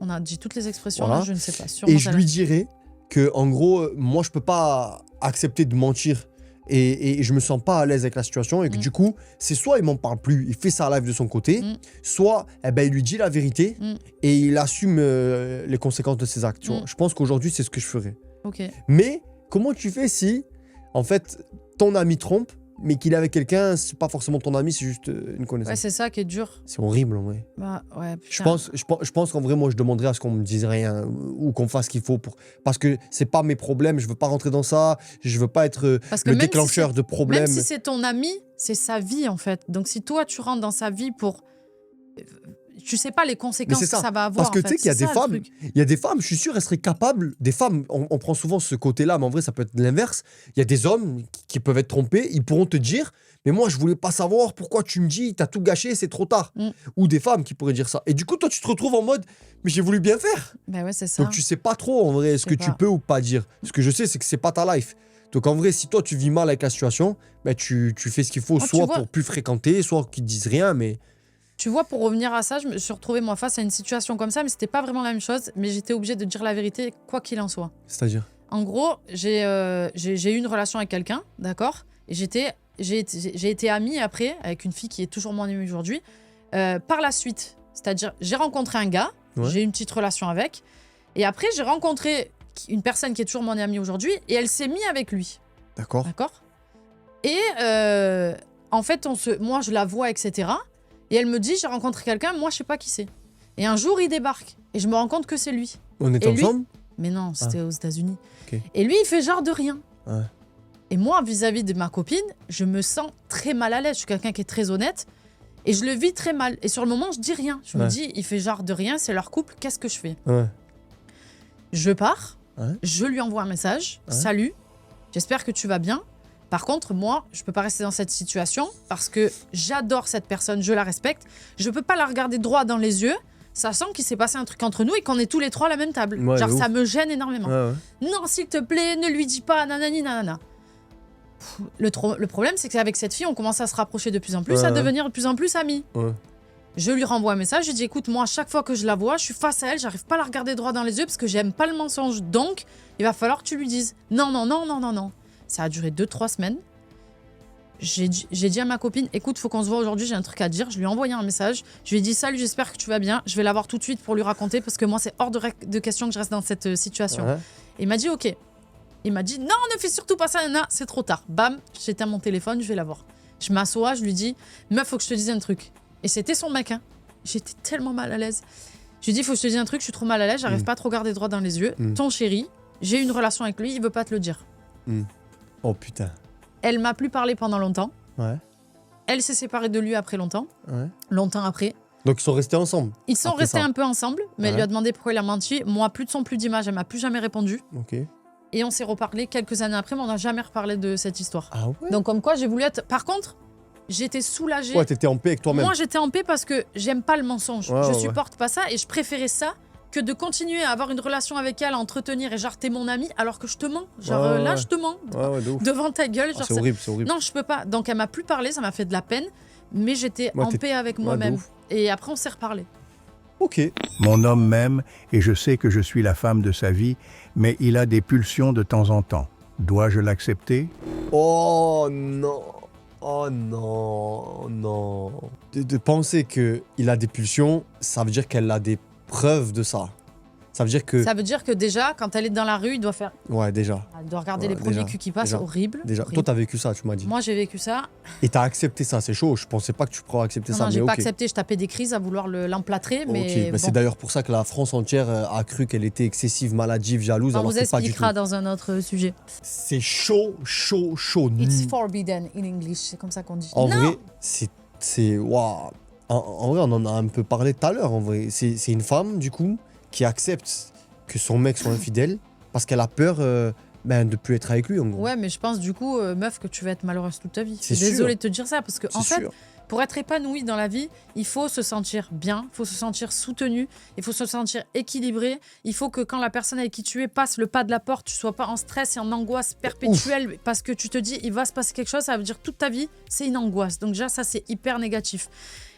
On a dit toutes les expressions, Voilà. là, je ne sais pas. Sûrement Et je celle-là. lui dirais que, en gros, moi, je peux pas accepter de mentir et je me sens pas à l'aise avec la situation et que Mm. du coup, c'est soit il m'en parle plus, il fait sa live de son côté, Mm. soit il lui dit la vérité Mm. et il assume les conséquences de ses actes. Tu vois. Mm. Je pense qu'aujourd'hui, c'est ce que je ferais. Ok. Mais comment tu fais si, en fait, ton ami trompe mais qu'il est avec quelqu'un, c'est pas forcément ton ami, c'est juste une connaissance. Ouais, c'est ça qui est dur. C'est horrible en vrai. Bah, ouais, Je putain. pense qu'en vrai, moi, je demanderais à ce qu'on me dise rien ou qu'on fasse ce qu'il faut pour. Parce que c'est pas mes problèmes, je veux pas rentrer dans ça, je veux pas être Parce que le même si déclencheur de problèmes. Même si c'est ton ami, c'est sa vie en fait. Donc si toi tu rentres dans sa vie pour. Tu sais pas les conséquences Mais que c'est ça. ça va avoir. Parce que en tu fait. sais qu'il y a C'est des ça, le femmes, truc. il y a des femmes, je suis sûr, elles seraient capables. Des femmes, on prend souvent ce côté-là, mais en vrai, ça peut être l'inverse. Il y a des hommes qui peuvent être trompés, ils pourront te dire, mais moi, je voulais pas savoir pourquoi tu me dis, t'as tout gâché, c'est trop tard. Mm. Ou des femmes qui pourraient dire ça. Et du coup, toi, tu te retrouves en mode, mais j'ai voulu bien faire. Bah ouais, c'est ça. Donc tu sais pas trop en vrai ce Je que sais tu pas. peux ou pas dire. Ce que je sais, c'est que c'est pas ta life. Donc en vrai, si toi tu vis mal avec la situation, bah, tu fais ce qu'il faut, Ah, tu soit vois. pour plus fréquenter, soit qu'ils te disent rien, mais. Tu vois, pour revenir à ça, je me suis retrouvée moi face à une situation comme ça, mais c'était pas vraiment la même chose. Mais j'étais obligée de dire la vérité, quoi qu'il en soit. C'est-à-dire. En gros, j'ai eu une relation avec quelqu'un, d'accord. Et j'ai été amie après avec une fille qui est toujours mon amie aujourd'hui. Par la suite, c'est-à-dire j'ai rencontré un gars, Ouais. j'ai eu une petite relation avec, et après j'ai rencontré une personne qui est toujours mon amie aujourd'hui, et elle s'est mise avec lui, D'accord. d'accord. Et en fait, moi je la vois, etc. Et elle me dit j'ai rencontré quelqu'un, moi je sais pas qui c'est. Et un jour il débarque et je me rends compte que c'est lui. On était Et lui ensemble. Mais non, c'était aux États-Unis. Ok. Et lui, il fait genre de rien. Ouais. Et moi, vis-à-vis de ma copine, je me sens très mal à l'aise. Je suis quelqu'un qui est très honnête. Et je le vis très mal. Et sur le moment, je dis rien. Je me Ouais. dis, il fait genre de rien, c'est leur couple, qu'est-ce que je fais? Ouais. Je pars, Ouais. je lui envoie un message. Ouais. Salut, j'espère que tu vas bien. Par contre, moi, je peux pas rester dans cette situation parce que j'adore cette personne, je la respecte. Je peux pas la regarder droit dans les yeux, sachant qu'il s'est passé un truc entre nous et qu'on est tous les trois à la même table. Ouais, genre, de ça ouf. me gêne énormément. Ouais, ouais. Non, s'il te plaît, ne lui dis pas, nanani, nanana. Le problème, c'est qu'avec cette fille, on commence à se rapprocher de plus en plus, Ouais, à ouais. devenir de plus en plus amis. Ouais. Je lui renvoie un message, je dis écoute, moi, à chaque fois que je la vois, je suis face à elle, j'arrive pas à la regarder droit dans les yeux parce que j'aime pas le mensonge. Donc, il va falloir que tu lui dises non, non, non, non, non, non. Ça a duré 2-3 semaines. J'ai dit à ma copine écoute, faut qu'on se voit aujourd'hui, j'ai un truc à dire. Je lui ai envoyé un message. Je lui ai dit salut, j'espère que tu vas bien. Je vais la voir tout de suite pour lui raconter parce que moi, c'est hors de question que je reste dans cette situation. Ouais. Et il m'a dit ok. Il m'a dit non, ne fais surtout pas ça, nana, c'est trop tard. Bam, j'éteins mon téléphone, je vais la voir. Je m'assois, je lui dis meuf, faut que je te dise un truc. Et c'était son mec, hein. J'étais tellement mal à l'aise. Je lui dis faut que je te dise un truc, je suis trop mal à l'aise, j'arrive pas à te regarder droit dans les yeux. Ton chéri, j'ai eu une relation avec lui, il veut pas te le dire. Oh putain. Elle m'a plus parlé pendant longtemps. Ouais. Elle s'est séparée de lui après longtemps. Ouais. Longtemps après. Donc ils sont restés ensemble. Ils sont Après restés ça. un peu ensemble, mais elle Ouais. lui a demandé pourquoi il a menti. Moi, plus de son, plus d'image, elle m'a plus jamais répondu. Ok. Et on s'est reparlé quelques années après, mais on n'a jamais reparlé de cette histoire. Ah ouais. Donc comme quoi, j'ai voulu être... Par contre, j'étais soulagée. Ouais, t'étais en paix avec toi-même. Moi, j'étais en paix parce que j'aime pas le mensonge. Ouais, je ouais, supporte pas ça et je préférais ça que de continuer à avoir une relation avec elle, à entretenir et genre t'es mon ami alors que je te mens. Genre Ouais, là, ouais. je te mens. Ouais, ouais, de ouf. Devant ta gueule. Ah, Genre, c'est horrible, c'est horrible. Non, je peux pas. Donc elle m'a plus parlé, ça m'a fait de la peine, mais j'étais Ouais, en t'es- paix avec ouais, de moi-même. ouf. Et après, on s'est reparlé. Ok. Mon homme m'aime et je sais que je suis la femme de sa vie, mais il a des pulsions de temps en temps. Dois-je l'accepter? Oh non. Oh non. Non. De penser qu'il a des pulsions, ça veut dire qu'elle a des preuves de ça. Ça veut dire que. Ça veut dire que déjà, quand elle est dans la rue, il doit faire. Ouais, déjà. Elle doit regarder Ouais, les premiers déjà, culs qui passent, déjà, horrible. Déjà. horrible. Toi, t'as vécu ça, tu m'as dit. Moi, j'ai vécu ça. Et t'as accepté ça, c'est chaud. Je pensais pas que tu pourrais accepter Non, ça, non, mais j'ai ok. pas accepté. Je tapais des crises à vouloir l'emplâtrer, mais Ok, bon. c'est d'ailleurs pour ça que la France entière a cru qu'elle était excessive, maladive, jalouse, On alors vous que pas du tout. expliquera dans un autre sujet. C'est chaud, chaud, chaud. It's forbidden in English, c'est comme ça qu'on dit. En non. vrai, c'est waouh. En vrai, on en a un peu parlé tout à l'heure. En vrai, c'est une femme du coup qui accepte que son mec soit infidèle parce qu'elle a peur de plus être avec lui. En gros. Ouais, mais je pense du coup, meuf, que tu vas être malheureuse toute ta vie. Je C'est suis sûr. désolée de te dire ça, parce que C'est en fait, sûr. pour être épanoui dans la vie, il faut se sentir bien, il faut se sentir soutenu, il faut se sentir équilibré. Il faut que quand la personne avec qui tu es passe le pas de la porte, tu sois pas en stress et en angoisse perpétuelle parce que tu te dis il va se passer quelque chose, ça veut dire toute ta vie, c'est une angoisse. Donc déjà, ça, c'est hyper négatif.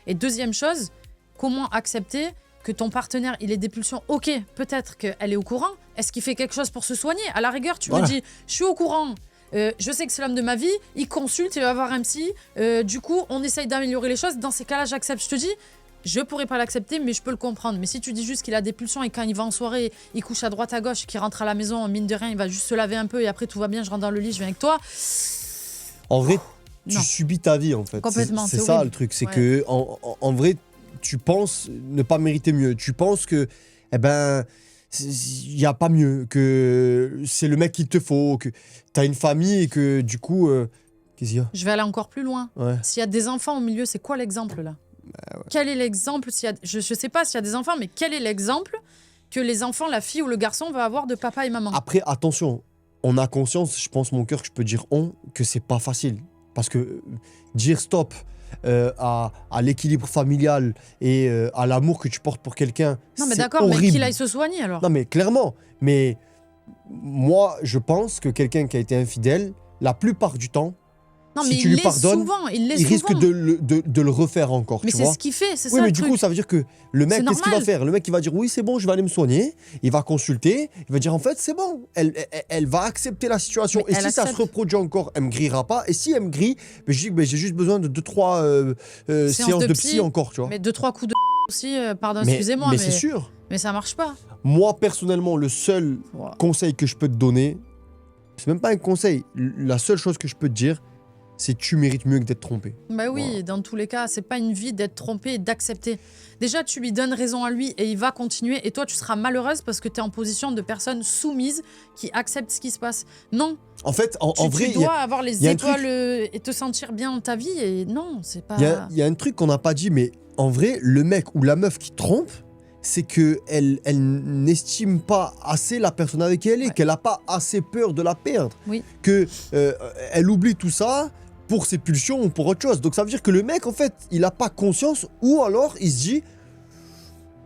Et deuxième chose, comment accepter que ton partenaire, il ait des pulsions. Ok, peut-être qu'elle est au courant. Est-ce qu'il fait quelque chose pour se soigner? À la rigueur, tu Voilà. me dis, je suis au courant. Je sais que c'est l'homme de ma vie, il consulte, il va voir un psy. Du coup, on essaye d'améliorer les choses. Dans ces cas-là, j'accepte. Je te dis, je pourrais pas l'accepter, mais je peux le comprendre. Mais si tu dis juste qu'il a des pulsions et quand il va en soirée, il couche à droite à gauche, qu'il rentre à la maison, mine de rien, il va juste se laver un peu et après tout va bien, je rentre dans le lit, je viens avec toi. En vrai, tu subis ta vie en fait. Complètement, C'est c'est ça horrible. le truc, c'est Ouais. que en vrai, tu penses ne pas mériter mieux. Tu penses que, eh ben, il n'y a pas mieux, que c'est le mec qu'il te faut, que tu as une famille et que du coup, qu'est-ce qu'il y a? Je vais aller encore plus loin. Ouais. S'il y a des enfants au milieu, c'est quoi l'exemple là? Quel est l'exemple je sais pas s'il y a des enfants, mais quel est l'exemple que les enfants, la fille ou le garçon va avoir de papa et maman? Après, attention, on a conscience, je pense mon cœur que je peux dire que c'est pas facile. Parce que dire stop à l'équilibre familial et à l'amour que tu portes pour quelqu'un, Non mais c'est d'accord, mais horrible. qu'il aille se soigner alors. Non mais clairement, mais moi je pense que quelqu'un qui a été infidèle, la plupart du temps, Non, si mais tu il lui l'est pardonnes, souvent, il l'est il risque souvent. de le refaire encore, Mais tu c'est vois. ce qu'il fait, c'est Oui, ça mais le du truc. coup, ça veut dire que le mec, C'est qu'est-ce qu'il va normal. faire? Le mec, il va dire oui, c'est bon, je vais aller me soigner. Il va consulter. Il va dire en fait, c'est bon. Elle va accepter la situation. Mais Et elle si ça se accepte. reproduit encore, elle me grillera pas. Et si elle me grille, ben, je dis que j'ai juste besoin de 2-3 séances de psy encore, tu vois. Mais 2-3 coups de aussi, pardon, Mais, excusez-moi, mais c'est sûr. mais ça marche pas. Moi, personnellement, le seul Wow. conseil que je peux te donner, c'est même pas un conseil. La seule chose que je peux te dire, c'est que tu mérites mieux que d'être trompé. Bah oui, Voilà. dans tous les cas, c'est pas une vie d'être trompé et d'accepter. Déjà, tu lui donnes raison à lui et il va continuer. Et toi, tu seras malheureuse parce que tu es en position de personne soumise qui accepte ce qui se passe. Non, En fait, en tu vrai, il y dois a- avoir il les y a un étoiles truc- et te sentir bien dans ta vie. Et non, c'est pas. il y a un truc qu'on n'a pas dit, mais en vrai, le mec ou la meuf qui trompe, c'est que elle n'estime pas assez la personne avec qui elle est, Ouais. qu'elle n'a pas assez peur de la perdre, Oui. que elle oublie tout ça pour ses pulsions ou pour autre chose. Donc ça veut dire que le mec, en fait, il n'a pas conscience, ou alors il se dit,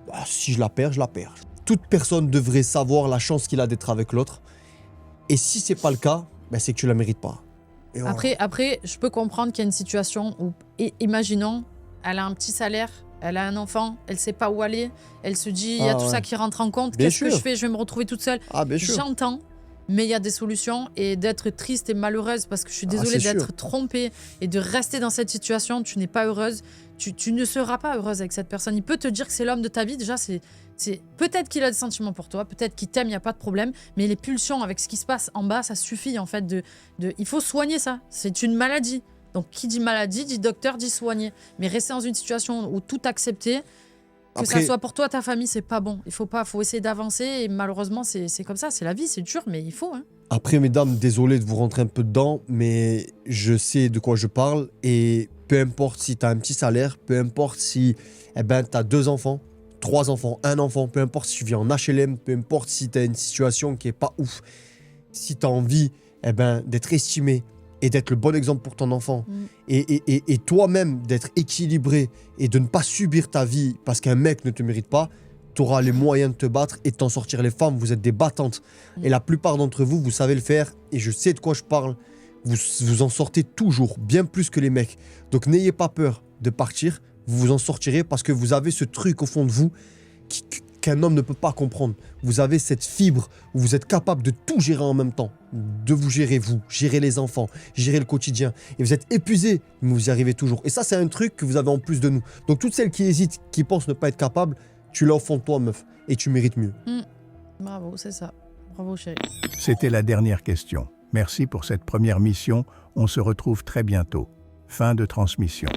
bah, si je la perds, je la perds. Toute personne devrait savoir la chance qu'il a d'être avec l'autre, et si c'est pas le cas, ben, c'est que tu la mérites pas. Et voilà. Après, je peux comprendre qu'il y a une situation où, imaginons, elle a un petit salaire, elle a un enfant, elle sait pas où aller, elle se dit, il y a Ah tout ouais. ça qui rentre en compte, Bien qu'est-ce que sûr. je fais? Je vais me retrouver toute seule. Ah, bien sûr. J'entends, mais il y a des solutions et d'être triste et malheureuse parce que je suis désolée c'est d'être sûr. trompée et de rester dans cette situation, tu n'es pas heureuse, tu ne seras pas heureuse avec cette personne. Il peut te dire que c'est l'homme de ta vie, déjà, c'est peut-être qu'il a des sentiments pour toi, peut-être qu'il t'aime, il n'y a pas de problème, mais les pulsions avec ce qui se passe en bas, ça suffit en fait il faut soigner ça, c'est une maladie. Donc qui dit maladie, dit docteur, dit soigner. Mais rester dans une situation où tout accepter, que Après- ça soit pour toi, ta famille, c'est pas bon. Il faut essayer d'avancer et malheureusement, c'est comme ça, c'est la vie, c'est dur, mais il faut. Hein. Après, mesdames, désolé de vous rentrer un peu dedans, mais je sais de quoi je parle. Et peu importe si tu as un petit salaire, peu importe si tu as 2 enfants, 3 enfants, 1 enfant, peu importe si tu vis en HLM, peu importe si tu as une situation qui est pas ouf, si tu as envie d'être estimé et d'être le bon exemple pour ton enfant, et toi-même d'être équilibré et de ne pas subir ta vie parce qu'un mec ne te mérite pas, tu auras les moyens de te battre et de t'en sortir. Les femmes, vous êtes des battantes. Et la plupart d'entre vous, vous savez le faire. Et je sais de quoi je parle. Vous en sortez toujours, bien plus que les mecs. Donc n'ayez pas peur de partir. Vous vous en sortirez parce que vous avez ce truc au fond de vous qu'un homme ne peut pas comprendre. Vous avez cette fibre où vous êtes capable de tout gérer en même temps. De vous gérer vous, gérer les enfants, gérer le quotidien. Et vous êtes épuisé, mais vous y arrivez toujours. Et ça, c'est un truc que vous avez en plus de nous. Donc toutes celles qui hésitent, qui pensent ne pas être capables, tu l'as au fond de toi, meuf. Et tu mérites mieux. Bravo, c'est ça. Bravo, chérie. C'était la dernière question. Merci pour cette première mission. On se retrouve très bientôt. Fin de transmission.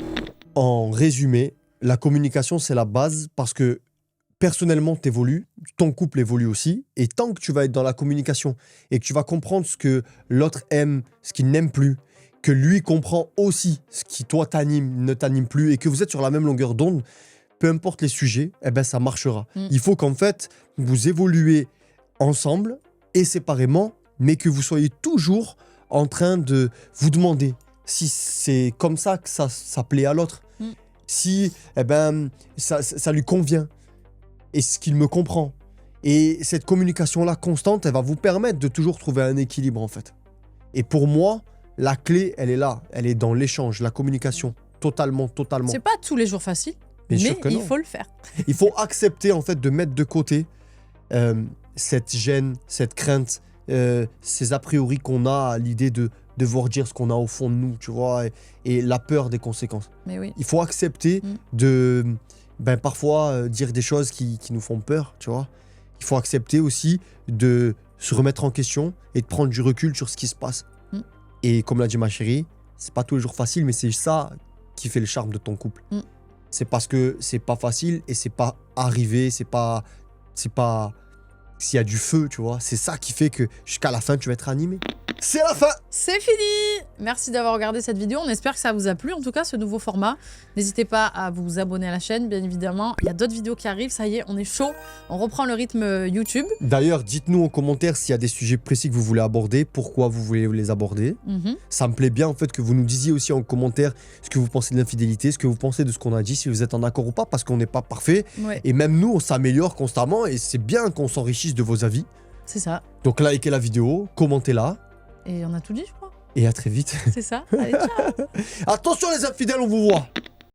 En résumé, la communication, c'est la base parce que personnellement, tu évolues, ton couple évolue aussi. Et tant que tu vas être dans la communication et que tu vas comprendre ce que l'autre aime, ce qu'il n'aime plus, que lui comprend aussi ce qui, toi, t'anime, ne t'anime plus et que vous êtes sur la même longueur d'onde, peu importe les sujets, ça marchera. Il faut qu'en fait, vous évoluez ensemble et séparément, mais que vous soyez toujours en train de vous demander si c'est comme ça que ça plaît à l'autre, si ça lui convient, est-ce qu'il me comprend. Et cette communication-là constante, elle va vous permettre de toujours trouver un équilibre en fait. Et pour moi, la clé, elle est là, elle est dans l'échange, la communication, totalement. C'est pas tous les jours facile, Bien sûr mais que il non. faut le faire. Il faut accepter en fait de mettre de côté cette gêne, cette crainte, ces a priori qu'on a à l'idée de devoir dire ce qu'on a au fond de nous, tu vois, et la peur des conséquences. Mais oui. Il faut accepter de parfois dire des choses qui nous font peur, tu vois. Il faut accepter aussi de se remettre en question et de prendre du recul sur ce qui se passe. Et comme l'a dit ma chérie, C'est pas tous les jours facile, mais c'est ça qui fait le charme de ton couple. C'est parce que c'est pas facile et c'est pas arrivé, c'est pas s'il y a du feu, tu vois. C'est ça qui fait que jusqu'à la fin, tu vas être animé. C'est la fin. C'est fini. Merci d'avoir regardé cette vidéo. On espère que ça vous a plu, en tout cas, ce nouveau format. N'hésitez pas à vous abonner à la chaîne, bien évidemment. Il y a d'autres vidéos qui arrivent. Ça y est, on est chaud. On reprend le rythme YouTube. D'ailleurs, dites-nous en commentaire s'il y a des sujets précis que vous voulez aborder, pourquoi vous voulez les aborder. Ça me plaît bien, en fait, que vous nous disiez aussi en commentaire ce que vous pensez de l'infidélité, ce que vous pensez de ce qu'on a dit, si vous êtes en accord ou pas, parce qu'on n'est pas parfait. Ouais. Et même nous, on s'améliore constamment et c'est bien qu'on s'enrichisse de vos avis. C'est ça. Donc likez la vidéo, commentez-la. Et on a tout dit, je crois. Et à très vite. C'est ça. Allez, ciao. Attention les infidèles, on vous voit.